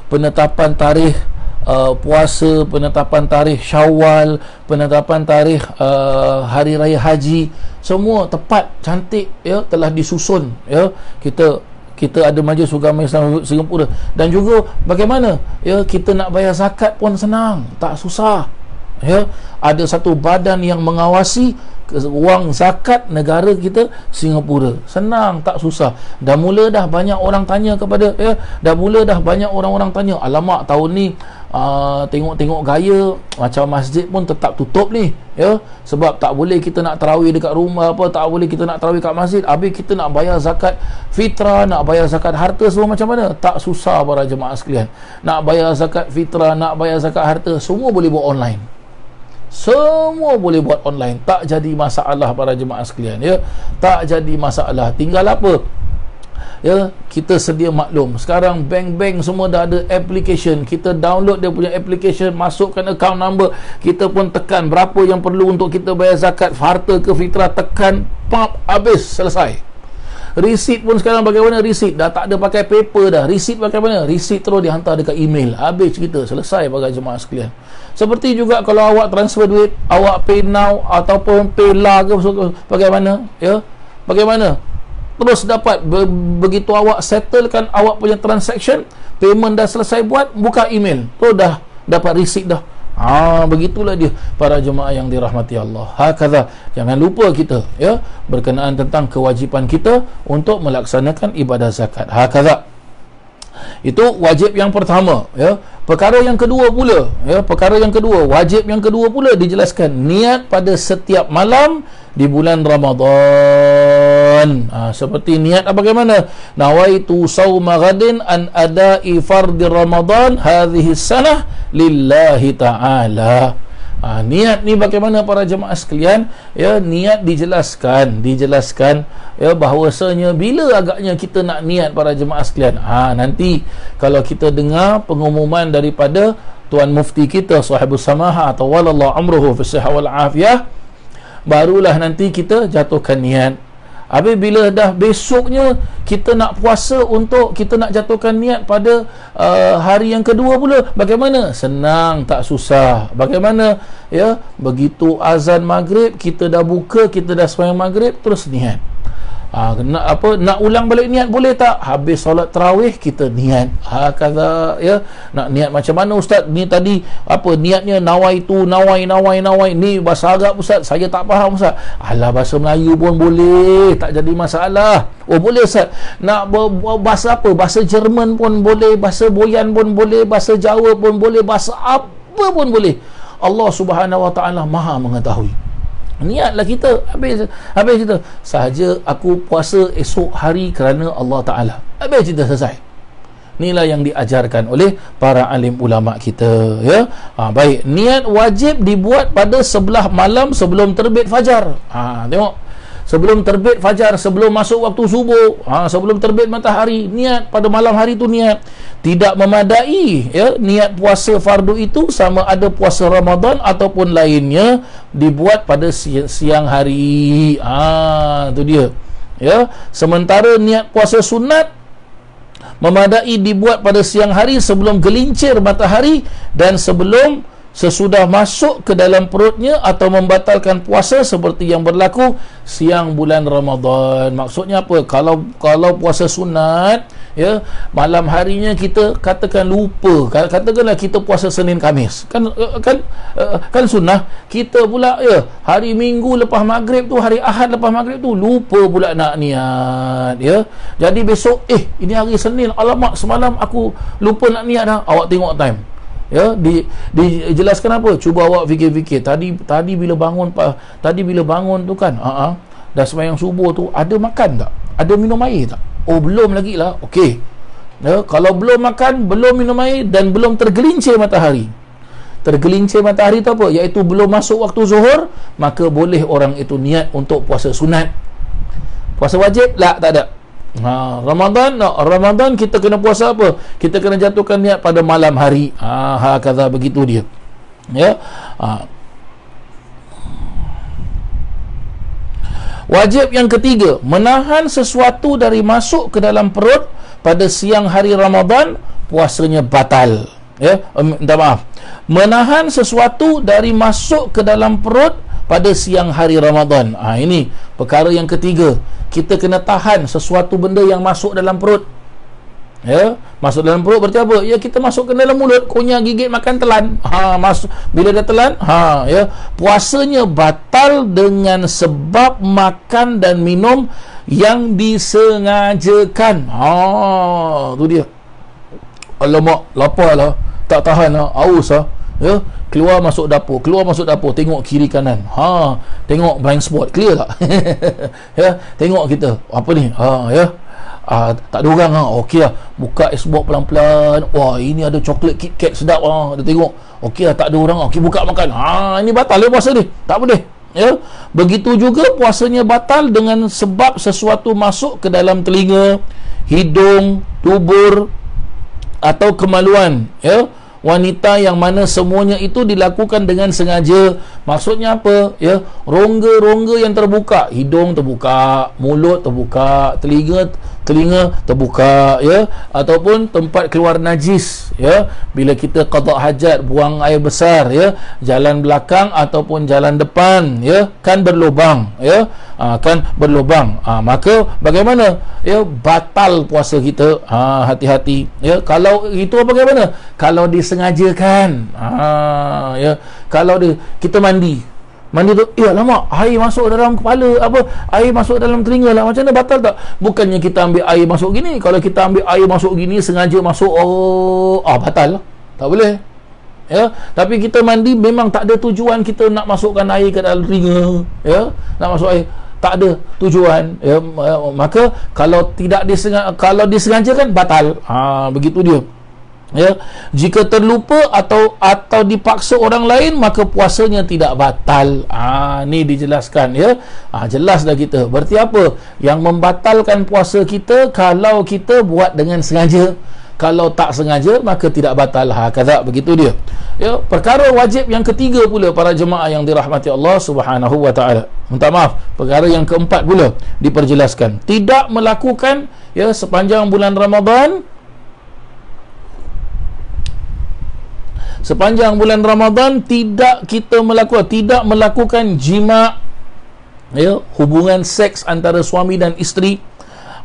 penetapan tarikh puasa, penetapan tarikh Syawal, penetapan tarikh hari raya haji, semua tepat, cantik, ya, telah disusun, ya. Kita ada Majlis Ugama Islam Singapura. Dan juga bagaimana, ya, kita nak bayar zakat pun senang, tak susah, ya. Ada satu badan yang mengawasi wang zakat negara kita Singapura, senang, tak susah. Dah mula dah banyak orang tanya kepada, ya, banyak orang-orang tanya, alamak, tahun ni tengok gaya macam masjid pun tetap tutup ni, ya, sebab tak boleh kita nak tarawih dekat rumah, tak boleh kita nak tarawih kat masjid, habis kita nak bayar zakat fitrah, nak bayar zakat harta, semua macam mana? Tak susah para jemaah sekalian. Nak bayar zakat fitrah, nak bayar zakat harta, semua boleh buat online. Semua boleh buat online, tak jadi masalah para jemaah sekalian, ya. Tak jadi masalah. Tinggal apa? Ya, kita sedia maklum, sekarang bank-bank semua dah ada application. Kita download dia punya application, masukkan account number, kita pun tekan berapa yang perlu untuk kita bayar zakat harta ke fitrah, tekan, pap, habis, selesai. Receipt pun sekarang bagaimana? Receipt dah tak ada pakai paper dah. Receipt bagaimana? Receipt terus dihantar dekat email. Habis cerita, selesai para jemaah sekalian. Seperti juga kalau awak transfer duit, awak pay now ataupun pay lah ke, bagaimana? Ya, bagaimana? Terus dapat, begitu awak settlekan awak punya transaction, payment dah selesai buat, buka email, tu dah dapat receipt dah. Begitulah dia para jemaah yang dirahmati Allah. Hakadha, jangan lupa kita, ya, berkenaan tentang kewajipan kita untuk melaksanakan ibadah zakat. Hakadha, itu wajib yang pertama, ya. Perkara yang kedua pula, ya, wajib yang kedua pula dijelaskan, niat pada setiap malam di bulan Ramadan. Seperti niat bagaimana? Nawaitu sauma ghadin an ada'i fardhi Ramadan hadhihi sanah lillahi ta'ala. Niat ni bagaimana para jemaah sekalian? Ya, niat dijelaskan, ya, bahawasanya bila agaknya kita nak niat para jemaah sekalian. Nanti kalau kita dengar pengumuman daripada Tuan Mufti kita Sahibus Samaha atau walallahu amruhu fi sihah wal afiyah, barulah nanti kita jatuhkan niat. Habis bila dah besoknya kita nak puasa, untuk kita nak jatuhkan niat pada hari yang kedua pula, bagaimana? Senang, tak susah. Bagaimana? Ya, begitu azan maghrib, kita dah buka, kita dah sembahyang maghrib, terus niat. Nak ulang balik niat boleh tak? Habis solat tarawih kita niat. Kata, ya, nak niat macam mana ustaz? Ni tadi niatnya nawaitu, nawai. Ni bahasa Arab ustaz, saya tak faham ustaz. Alah, bahasa Melayu pun boleh, tak jadi masalah. Oh, boleh ustaz. Nak bahasa apa? Bahasa Jerman pun boleh, bahasa Boyan pun boleh, bahasa Jawa pun boleh, bahasa apa pun boleh. Allah Subhanahu Wa Taala Maha mengetahui. Niatlah kita, habis kita sahaja aku puasa esok hari kerana Allah Ta'ala, habis kita selesai. Inilah yang diajarkan oleh para alim ulama kita, ya. Baik, niat wajib dibuat pada sebelah malam sebelum terbit fajar. Tengok, sebelum terbit fajar, sebelum masuk waktu subuh, sebelum terbit matahari, niat pada malam hari tu niat. Tidak memadai, ya, niat puasa fardu itu sama ada puasa Ramadan ataupun lainnya dibuat pada siang hari. Itu dia, ya. Sementara niat puasa sunat memadai dibuat pada siang hari sebelum gelincir matahari dan sebelum sesudah masuk ke dalam perutnya, atau membatalkan puasa seperti yang berlaku siang bulan Ramadan. Maksudnya apa? Kalau puasa sunat, ya, malam harinya kita katakan lupa, katakanlah kita puasa Senin Khamis, kan sunnah. Kita pula, ya, hari Minggu lepas maghrib tu, hari Ahad lepas maghrib tu lupa pula nak niat, ya. Jadi besok, ini hari Senin, alamak semalam aku lupa nak niat dah. Awak tengok time, ya, dijelaskan apa? Cuba awak fikir-fikir, tadi bila bangun tu kan, dah sembahyang subuh tu, ada makan tak? Ada minum air tak? Oh, belum lagi lah. Okey, ya, kalau belum makan, belum minum air dan belum tergelincir matahari. Tergelincir matahari tu apa? Iaitu belum masuk waktu zuhur, maka boleh orang itu niat untuk puasa sunat. Puasa wajib lah, tak ada. Ramadan kita kena puasa apa? Kita kena jatuhkan niat pada malam hari. Kata begitu dia, ya. Wajib yang ketiga, menahan sesuatu dari masuk ke dalam perut pada siang hari Ramadan, puasanya batal, ya. Minta maaf, menahan sesuatu dari masuk ke dalam perut pada siang hari Ramadan. Ini perkara yang ketiga. Kita kena tahan sesuatu benda yang masuk dalam perut, ya. Masuk dalam perut berarti apa? Ya, kita masuk ke dalam mulut, kunyah, gigit, makan, telan. Masuk, bila dah telan, ya, puasanya batal dengan sebab makan dan minum yang disengajakan. Tu dia. Alamak, lapar lah, tak tahan lah, haus lah, ya. Keluar masuk dapur, tengok kiri kanan, tengok blind spot, clear tak? Ya, tengok kita apa ni, ya, tak ada orang, okey lah, buka Xbox pelan-pelan, wah, ini ada coklat KitKat sedap, dia tengok, okey lah, tak ada orang, okey, buka makan, ini batal ya puasa ni, tak boleh, ya. Begitu juga puasanya batal dengan sebab sesuatu masuk ke dalam telinga, hidung, dubur atau kemaluan, ya, wanita, yang mana semuanya itu dilakukan dengan sengaja. Maksudnya apa? Ya, rongga-rongga yang terbuka, hidung terbuka, mulut terbuka, telinga terbuka, ya, ataupun tempat keluar najis, ya, bila kita qada hajat, buang air besar, ya, jalan belakang ataupun jalan depan, ya, kan berlubang, ya, kan berlubang, maka bagaimana? Ya, batal puasa kita. Hati-hati, ya. Kalau itu bagaimana? Kalau disengajakan, ya, kalau kita mandi tu, lama air masuk dalam kepala, air masuk dalam telinga lah, macam mana, batal tak? Bukannya kita ambil air masuk gini. Kalau kita ambil air masuk gini, sengaja masuk, batal lah, tak boleh, ya. Tapi kita mandi memang tak ada tujuan kita nak masukkan air ke dalam telinga, ya, nak masuk air, tak ada tujuan, ya. Maka kalau disengajakan, batal. Begitu dia, ya. Jika terlupa atau dipaksa orang lain, maka puasanya tidak batal. Ni dijelaskan, ya. Jelas dah kita. Berarti apa yang membatalkan puasa kita? Kalau kita buat dengan sengaja. Kalau tak sengaja, maka tidak batal. Kata begitu dia, ya. Perkara wajib yang ketiga pula, para jemaah yang dirahmati Allah Subhanahu wa taala. Minta maaf, perkara yang keempat pula diperjelaskan. Tidak melakukan, ya, sepanjang bulan Ramadan, tidak melakukan jima', ya, hubungan seks antara suami dan isteri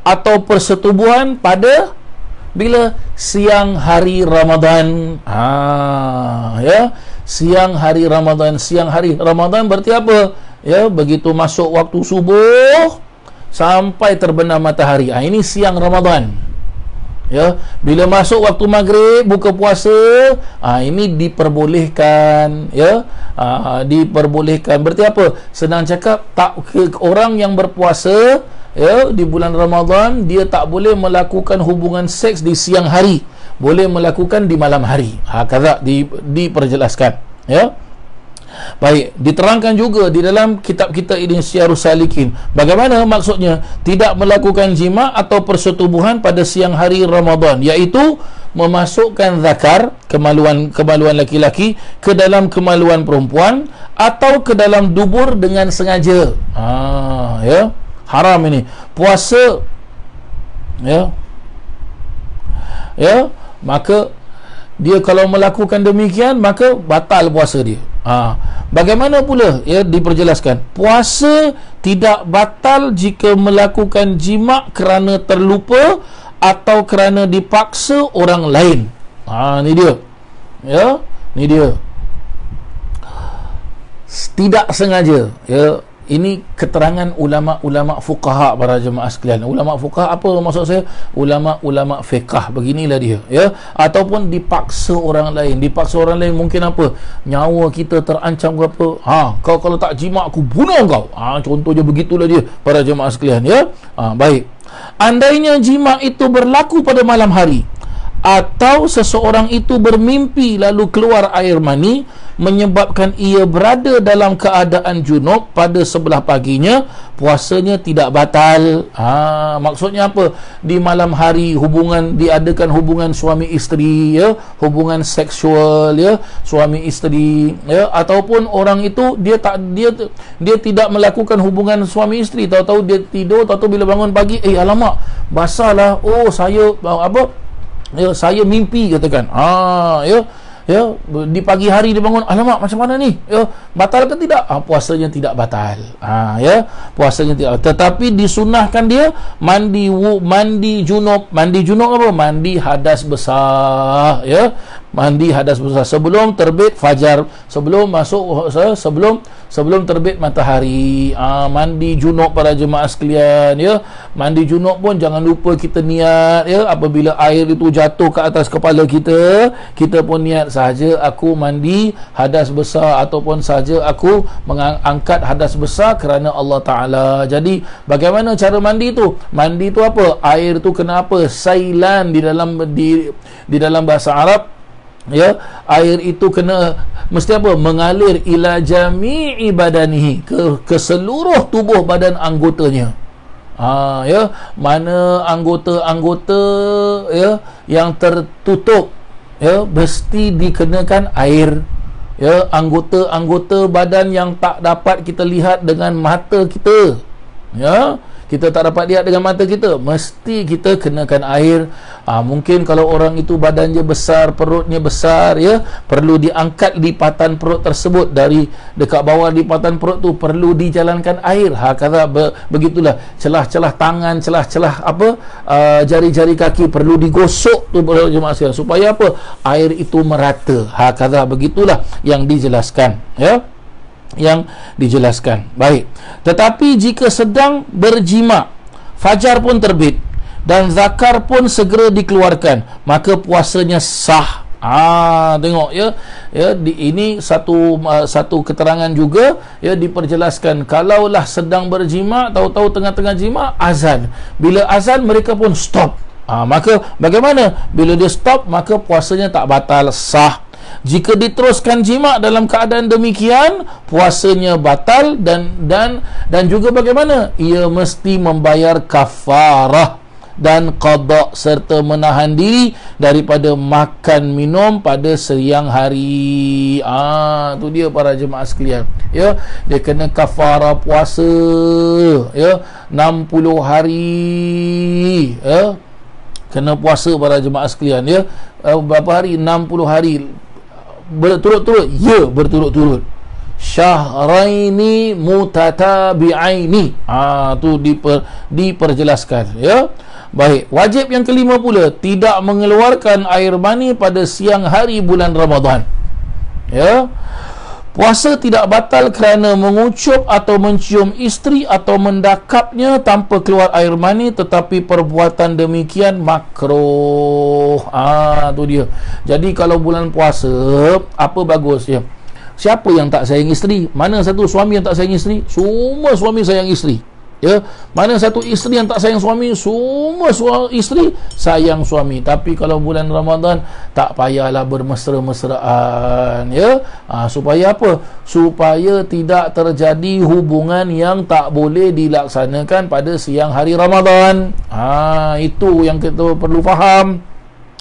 atau persetubuhan pada bila siang hari Ramadan. Ya, siang hari Ramadan berarti apa? Ya, begitu masuk waktu subuh sampai terbenam matahari, ini siang Ramadan, Ya, bila masuk waktu maghrib buka puasa, ini diperbolehkan, ya. Diperbolehkan. Berarti apa? Senang cakap, tak orang yang berpuasa, ya, di bulan Ramadan, dia tak boleh melakukan hubungan seks di siang hari, boleh melakukan di malam hari. Kata diperjelaskan, ya. Baik, diterangkan juga di dalam kitab kita ini Syarus Salikin. Bagaimana maksudnya tidak melakukan jima atau persetubuhan pada siang hari Ramadan, iaitu memasukkan zakar, kemaluan laki-laki, ke dalam kemaluan perempuan atau ke dalam dubur dengan sengaja. Ya, haram ini. Puasa, ya, maka dia kalau melakukan demikian, maka batal puasa dia. Bagaimana pula, ya, diperjelaskan, puasa tidak batal jika melakukan jima kerana terlupa atau kerana dipaksa orang lain. Ni dia, ya, ni dia, tidak sengaja, ya. Ini keterangan ulama-ulama fuqaha para jemaah sekalian. Ulama fuqaha apa maksud saya? Ulama-ulama fiqh, beginilah dia, ya. Ataupun dipaksa orang lain. Dipaksa orang lain mungkin apa? Nyawa kita terancam ke apa? Kau kalau tak jima aku bunuh kau. Contohnya begitulah dia para jemaah sekalian, ya. Baik. Andainya jima itu berlaku pada malam hari, atau seseorang itu bermimpi lalu keluar air mani menyebabkan ia berada dalam keadaan junub pada sebelah paginya, puasanya tidak batal. Maksudnya apa? Di malam hari diadakan hubungan suami isteri, ya, hubungan seksual, ya, suami isteri, ya, ataupun orang itu dia tidak melakukan hubungan suami isteri, tahu-tahu dia tidur, tahu-tahu bila bangun pagi, alamak, basahlah, saya saya mimpi, katakan. Ya, di pagi hari dia bangun, alamak, macam mana ni? Ya, batal ke tidak? Puasanya tidak batal. Ya, puasanya tidak. Tetapi disunahkan dia mandi junub. Mandi junub apa? Mandi hadas besar, ya. Mandi hadas besar sebelum terbit fajar, sebelum terbit matahari. Mandi junub para jemaah sekalian, ya. Mandi junub pun jangan lupa kita niat, ya. Apabila air itu jatuh ke atas kepala kita, kita pun niat saja aku mandi hadas besar, ataupun saja aku mengangkat hadas besar kerana Allah Ta'ala. Jadi bagaimana cara mandi itu? Mandi itu apa? Air itu kena apa? Sailan di dalam bahasa Arab, ya. Air itu kena mesti apa? Mengalir ila jami'i badanihi, ke seluruh tubuh badan anggotanya. Ya, mana anggota-anggota, ya, yang tertutup, ya, mesti dikenakan air, ya. Anggota-anggota badan yang tak dapat kita lihat dengan mata kita, ya, kita tak dapat lihat dengan mata kita, mesti kita kenakan air. Mungkin kalau orang itu badannya besar, perutnya besar, ya, perlu diangkat lipatan perut tersebut, dari dekat bawah lipatan perut tu perlu dijalankan air. Kata begitulah, celah-celah tangan, celah-celah jari-jari kaki perlu digosok tu jemaah sekalian, supaya apa? Air itu merata. Kata begitulah yang dijelaskan, ya, yang dijelaskan. Baik. Tetapi jika sedang berjima, fajar pun terbit dan zakar pun segera dikeluarkan, maka puasanya sah. Tengok, ya, ini satu keterangan juga, ya, diperjelaskan. Kalaulah sedang berjima, tahu-tahu tengah-tengah jima azan. Bila azan mereka pun stop. Maka bagaimana? Bila dia stop, maka puasanya tak batal, sah. Jika diteruskan jima dalam keadaan demikian, puasanya batal, dan juga bagaimana? Ia mesti membayar kafarah dan qada serta menahan diri daripada makan minum pada siang hari. Tu dia para jemaah sekalian, ya. Dia kena kafarah puasa, ya, 60 hari, ya. Kena puasa para jemaah sekalian, ya. Berapa hari? 60 hari berturut-turut, ya, berturut-turut. Syahraini mutatabi'aini. Tu diperjelaskan, ya. Baik, wajib yang kelima pula, tidak mengeluarkan air mani pada siang hari bulan Ramadan, ya. Puasa tidak batal kerana mengucup atau mencium isteri atau mendakapnya tanpa keluar air mani, tetapi perbuatan demikian makruh. Tu dia. Jadi kalau bulan puasa, apa bagus ya? Siapa yang tak sayang isteri? Mana satu suami yang tak sayang isteri? Semua suami sayang isteri. Ya, mana satu isteri yang tak sayang suami? Semua isteri sayang suami. Tapi kalau bulan Ramadan, tak payahlah bermesra-mesraan, ya. Supaya apa? Supaya tidak terjadi hubungan yang tak boleh dilaksanakan pada siang hari Ramadan. Itu yang kita perlu faham,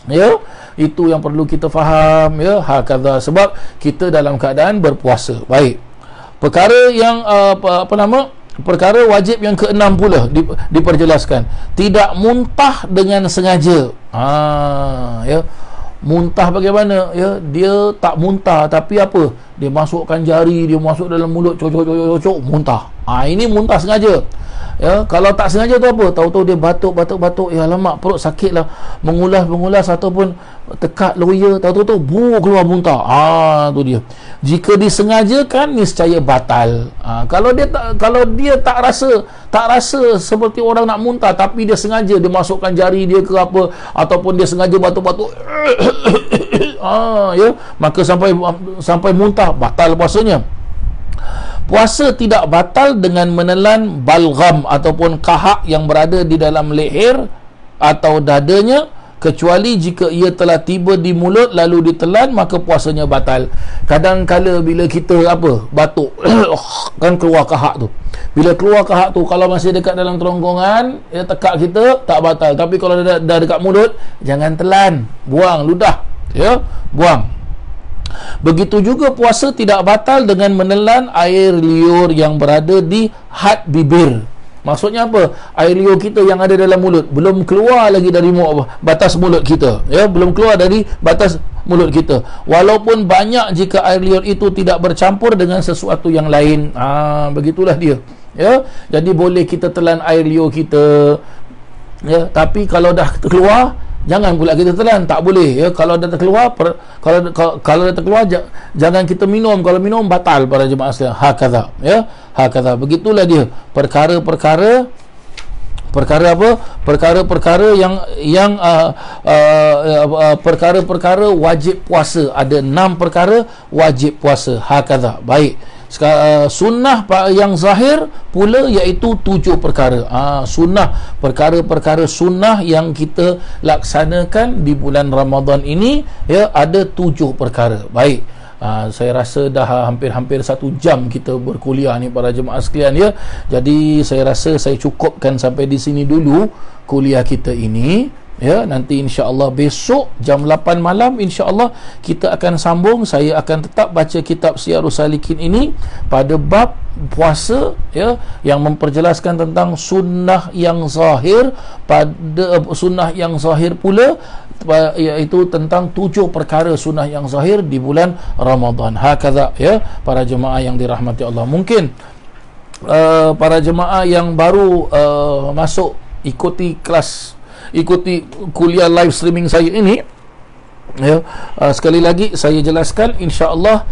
ya. Itu yang perlu kita faham, ya. Hakadha, sebab kita dalam keadaan berpuasa. Baik. Perkara yang perkara wajib yang ke-6 pula diperjelaskan. Tidak muntah dengan sengaja. Ya. Muntah bagaimana? Ya, dia tak muntah tapi apa? Dia masukkan jari, dia masuk dalam mulut, cocok, muntah. Ini muntah sengaja. Ya, kalau tak sengaja tu apa? Tahu-tahu dia batuk. Ya alamak, perut sakit lah. Mengulas ataupun tekat loya, tahu-tahu keluar muntah. Tu dia. Jika disengajakan, niscaya batal. Kalau dia tak rasa seperti orang nak muntah, tapi dia sengaja, dia masukkan jari dia ke apa, ataupun dia sengaja batuk-batuk, ya, maka sampai muntah, batal puasanya. Puasa tidak batal dengan menelan balgam ataupun kahak yang berada di dalam leher atau dadanya, kecuali jika ia telah tiba di mulut lalu ditelan, maka puasanya batal. Kadang-kala bila kita batuk kan keluar kahak tu. Bila keluar kahak tu, kalau masih dekat dalam kerongkongan, ya, tekak kita, tak batal. Tapi kalau dah dekat mulut, jangan telan, buang, ludah, ya, buang. Begitu juga puasa tidak batal dengan menelan air liur yang berada di had bibir. Maksudnya apa? Air liur kita yang ada dalam mulut belum keluar lagi dari batas mulut kita, ya, belum keluar dari batas mulut kita. Walaupun banyak, jika air liur itu tidak bercampur dengan sesuatu yang lain. Begitulah dia, ya. Jadi boleh kita telan air liur kita, ya, tapi kalau dah keluar, jangan pula kita telan, tak boleh, ya. Kalau dah terkeluar, kalau dah terkeluar, jangan kita minum. Kalau minum, batal para jemaah sekalian. Hakadha, ya. Hakadha, begitulah dia perkara-perkara yang perkara-perkara wajib puasa. Ada 6 perkara wajib puasa. Hakadha. Baik. Sunnah yang zahir pula, iaitu 7 perkara. Sunnah, perkara-perkara sunnah yang kita laksanakan di bulan Ramadan ini, ya, ada 7 perkara. Baik. Saya rasa dah hampir 1 jam kita berkuliah ni para jemaah sekalian, ya. Jadi saya rasa saya cukupkan sampai di sini dulu kuliah kita ini, ya. Nanti insya-Allah besok jam 8 malam insya-Allah kita akan sambung. Saya akan tetap baca kitab Syiarus Salikin ini pada bab puasa, ya, yang memperjelaskan tentang sunnah yang zahir. Pada sunnah yang zahir pula, iaitu tentang 7 perkara sunnah yang zahir di bulan Ramadan. Hakadha, ya, para jemaah yang dirahmati Allah. Mungkin para jemaah yang baru masuk ikuti kuliah live streaming saya ini, ya, sekali lagi saya jelaskan, insya-Allah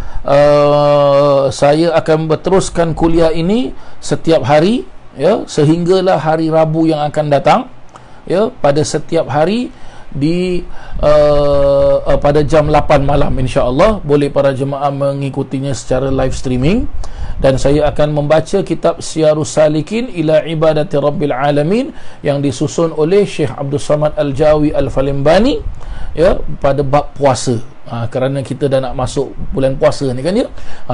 saya akan berteruskan kuliah ini setiap hari, ya, sehinggalah hari Rabu yang akan datang, ya, pada setiap hari pada jam 8 malam insya-Allah. Boleh para jemaah mengikutinya secara live streaming. Dan saya akan membaca kitab Syiarus Salikin ila Ibadati Rabbil Alamin yang disusun oleh Syekh Abdul Samad Al-Jawi Al-Falimbani, ya, pada bab puasa. Kerana kita dah nak masuk bulan puasa ni kan, ya.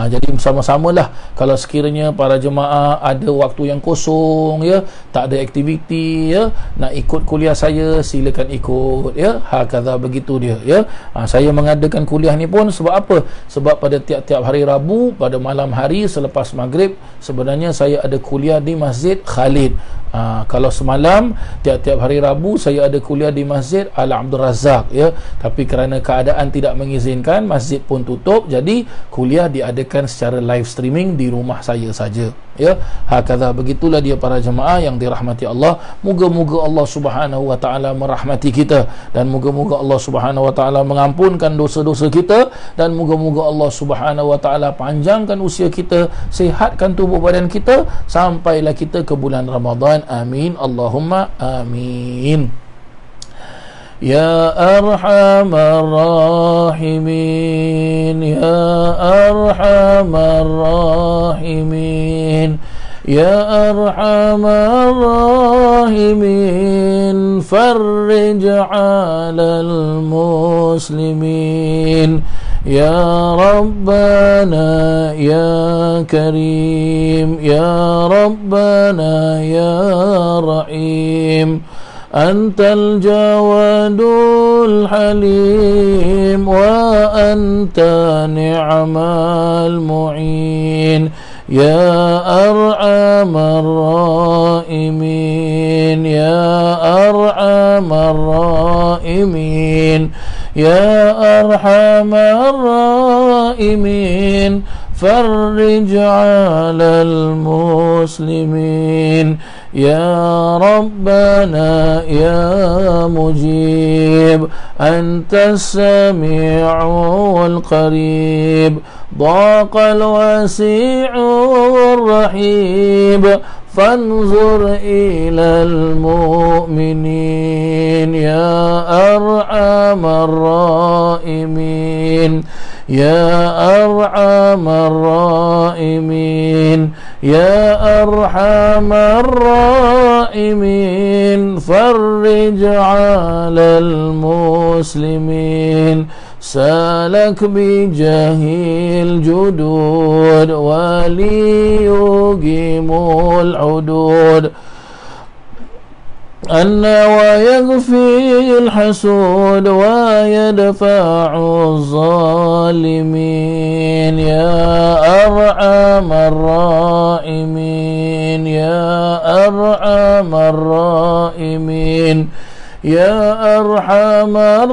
Jadi sama-samalah, kalau sekiranya para jemaah ada waktu yang kosong, ya, tak ada aktiviti, ya, nak ikut kuliah saya, silakan ikut, ya. Hakadha, begitu dia, ya. Saya mengadakan kuliah ni pun sebab apa? Sebab pada tiap-tiap hari Rabu pada malam hari selepas maghrib, sebenarnya saya ada kuliah di Masjid Khalid. Kalau semalam tiap-tiap hari Rabu saya ada kuliah di Masjid Al Abdul Razak, ya, tapi kerana keadaan tidak mengizinkan, masjid pun tutup, jadi kuliah diadakan secara live streaming di rumah saya saja, ya. Hakadha, begitulah dia para jemaah yang dirahmati Allah. Moga-moga Allah Subhanahu wa taala merahmati kita, dan moga-moga Allah Subhanahu wa taala mengampunkan dosa-dosa kita, dan moga-moga Allah Subhanahu wa taala panjangkan usia kita, sihatkan tubuh badan kita sampailah kita ke bulan Ramadan. Amin, Allahumma amin. Ya Arhamar Rahimin, Ya Arhamar Rahimin, Ya Arhamar Rahimin, farrij 'alal muslimin. Ya Rabbana Ya Karim, Ya Rabbana Ya Rahim, Antal Jawadul Halim, wa anta ni'mal mu'in. Ya Arhamar Rahimin, Ya Arhamar Rahimin, Ya Arhamar Rahimin, farrij 'alal muslimin. Ya Rabbana Ya Mujib, Antas Sami'ul Qarib, Daqal Wasi'ur Rahib, fanzur ilal mu'minin. Ya Arhamar Rahimin, Ya Arhamar Rahimin, Ya Arhamar Rahimin, farrij 'alal muslimin. Salak bijahil judud, waliyugimul udud, anna wa yaghfil hasud, wa yadfa'u zalimin. Ya Arhamar Rahimin, Ya Arhamar Rahimin, Ya Arhamar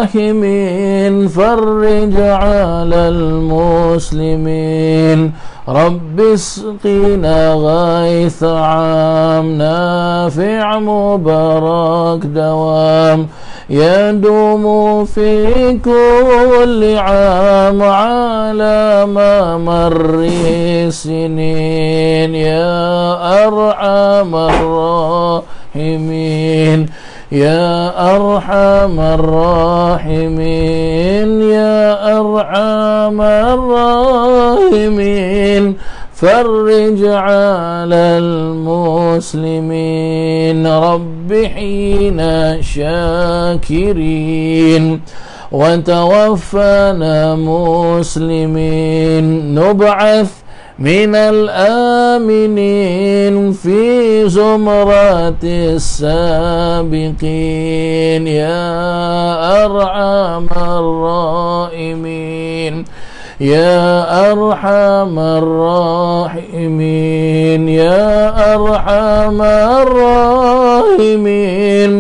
Rahimin, farrij 'alal muslimin. Rabbi isqina ghaitha 'am, nafi' mubarak dawam, yadumu fi kulli 'am, 'ala ma marri sinin. Ya Arhamar Rahimin, Ya Arhamar Rahimin, Ya Arhamar Rahimin, farrij 'alal muslimin. Rabbi hina syakirin, wa tawaffana muslimin. Nub'ath من الآمنين في زمرة السابقين. يا أرحم الراحمين، يا أرحم الراحمين، يا أرحم الراحمين،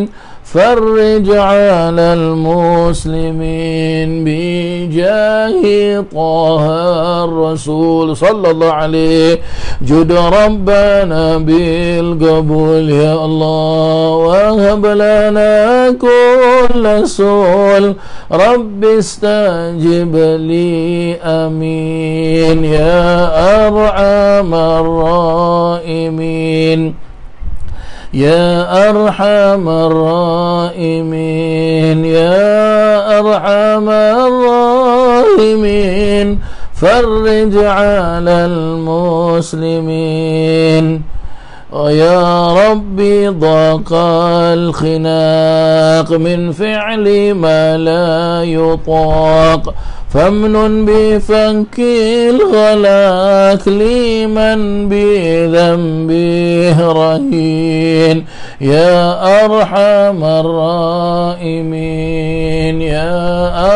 فرج على المسلمين بجاه طه الرسول صلى الله عليه. جد ربنا بالقبول يا الله، وهب لنا كل سؤل، رب استجب لي آمين. يا أرحم الراحمين، يا أرحم الراحمين، يا أرحم الراحمين، فرج على المسلمين. يا ربي ضاق الخناق من فعل ما لا يطاق، فامنن بفك الغلاك لمن بذنبه رهين. يا أرحم الراحمين، يا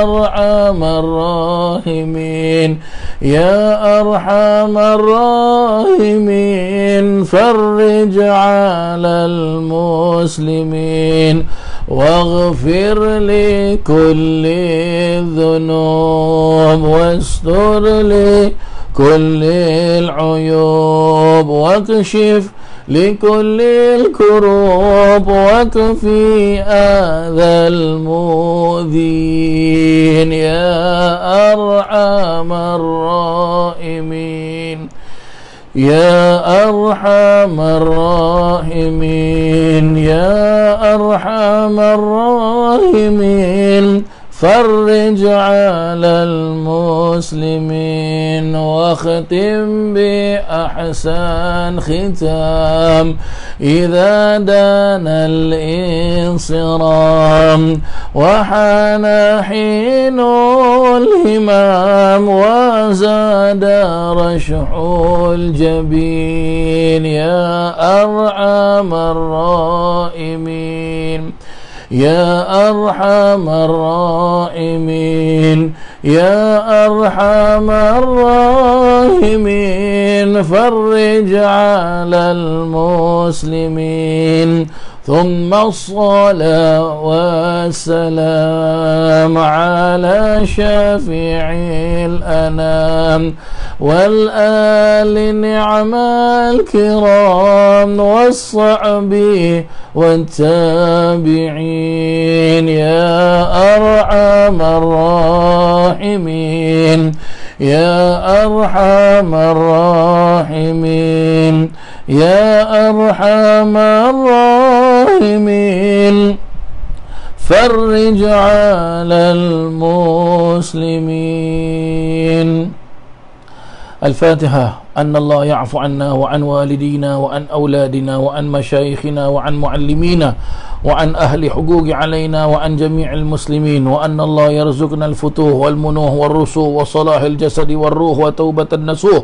أرحم الراحمين، يا أرحم الراحمين فرج على المسلمين واغفر لكل الذنوب واستر لكل العيوب واكشف لكل الكروب واكفي أذى المؤذين يا أرحم الراحمين يا أرحم الراحمين يا أرحم الراحمين فرج على المسلمين واختم بأحسن ختام إذا دان الانصرام وحان حين الهمام وزاد رشح الجبين يا أرحم الراحمين يا أرحم الراحمين يا أرحم الراحمين فرج على المسلمين ثم الصلاة والسلام على شفيع الأنام والآل نعم الكرام والصحب والتابعين يا أرحم الراحمين يا أرحم الراحمين يا أرحم الراحمين فرج على المسلمين. الفاتحة. أن الله يعفو عنا وعن والدينا وعن أولادنا وعن مشايخنا وعن معلمينا وعن أهل حقوق علينا وعن جميع المسلمين وأن الله يرزقنا الفتوح والمنوح والرسوخ وصلاح الجسد والروح وتوبة النسوح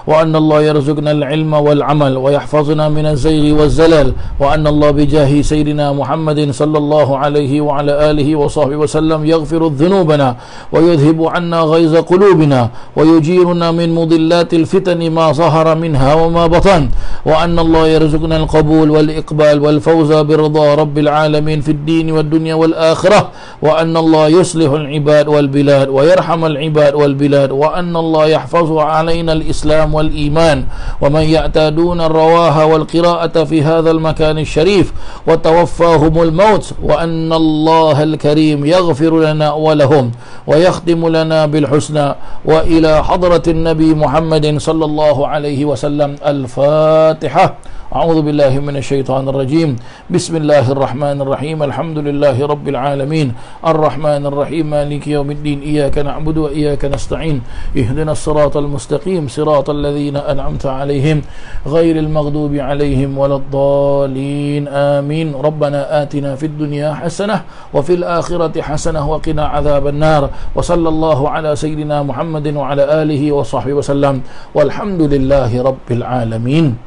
وأن الله يرزقنا العلم والعمل ويحفظنا من الزيغ والزلل وأن الله بجاه سيدنا محمد صلى الله عليه وعلى آله وصحبه وسلم يغفر ذنوبنا ويذهب عنا غيظ قلوبنا ويجيرنا من مضلات الفتن ما ظهر منها وما بطن وأن الله يرزقنا القبول والإقبال والفوز برضا رب العالمين في الدين والدنيا والآخرة وأن الله يصلح العباد والبلاد ويرحم العباد والبلاد وأن الله يحفظ علينا الإسلام والإيمان ومن يعتادون الرواها والقراءة في هذا المكان الشريف وتوفاهم الموت وأن الله الكريم يغفر لنا ولهم ويختم لنا بالحسنى وإلى حضرة النبي محمد صلى الله عليه وسلم. الفاتحة. أعوذ بالله من الشيطان الرجيم. بسم الله الرحمن الرحيم. الحمد لله رب العالمين الرحمن الرحيم مالك يوم الدين إياك نعبد وإياك نستعين اهدنا الصراط المستقيم صراط الذين أنعمت عليهم غير المغضوب عليهم ولا الضالين آمين. ربنا آتنا في الدنيا حسنة وفي الآخرة حسنة وقنا عذاب النار وصلى الله على سيدنا محمد وعلى آله وصحبه وسلم والحمد لله رب العالمين.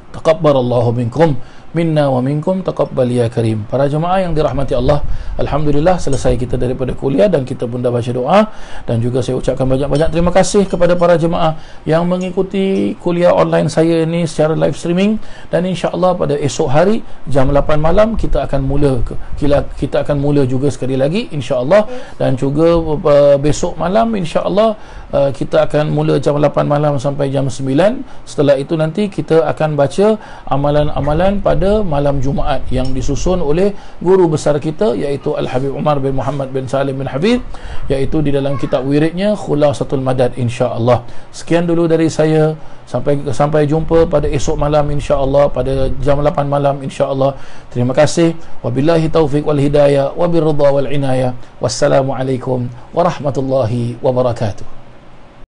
Taqabbalallahu minkum minna wa minkum taqabbal ya karim. Para jemaah yang dirahmati Allah, alhamdulillah selesai kita daripada kuliah dan kita pun dah baca doa dan juga saya ucapkan banyak-banyak terima kasih kepada para jemaah yang mengikuti kuliah online saya ini secara live streaming dan insya-Allah pada esok hari jam 8 malam kita akan mula juga sekali lagi insya-Allah dan juga besok malam insya-Allah kita akan mula jam 8 malam sampai jam 9. Setelah itu nanti kita akan baca amalan-amalan pada malam Jumaat yang disusun oleh guru besar kita iaitu Al-Habib Umar bin Muhammad bin Salim bin Habib, iaitu di dalam kitab wiridnya Khulasatul Madad insya-Allah. Sekian dulu dari saya, sampai jumpa pada esok malam insya-Allah pada jam 8 malam insya-Allah. Terima kasih. Wabillahi taufiq wal hidayah wa birridha wal inayah. Wassalamualaikum warahmatullahi wabarakatuh.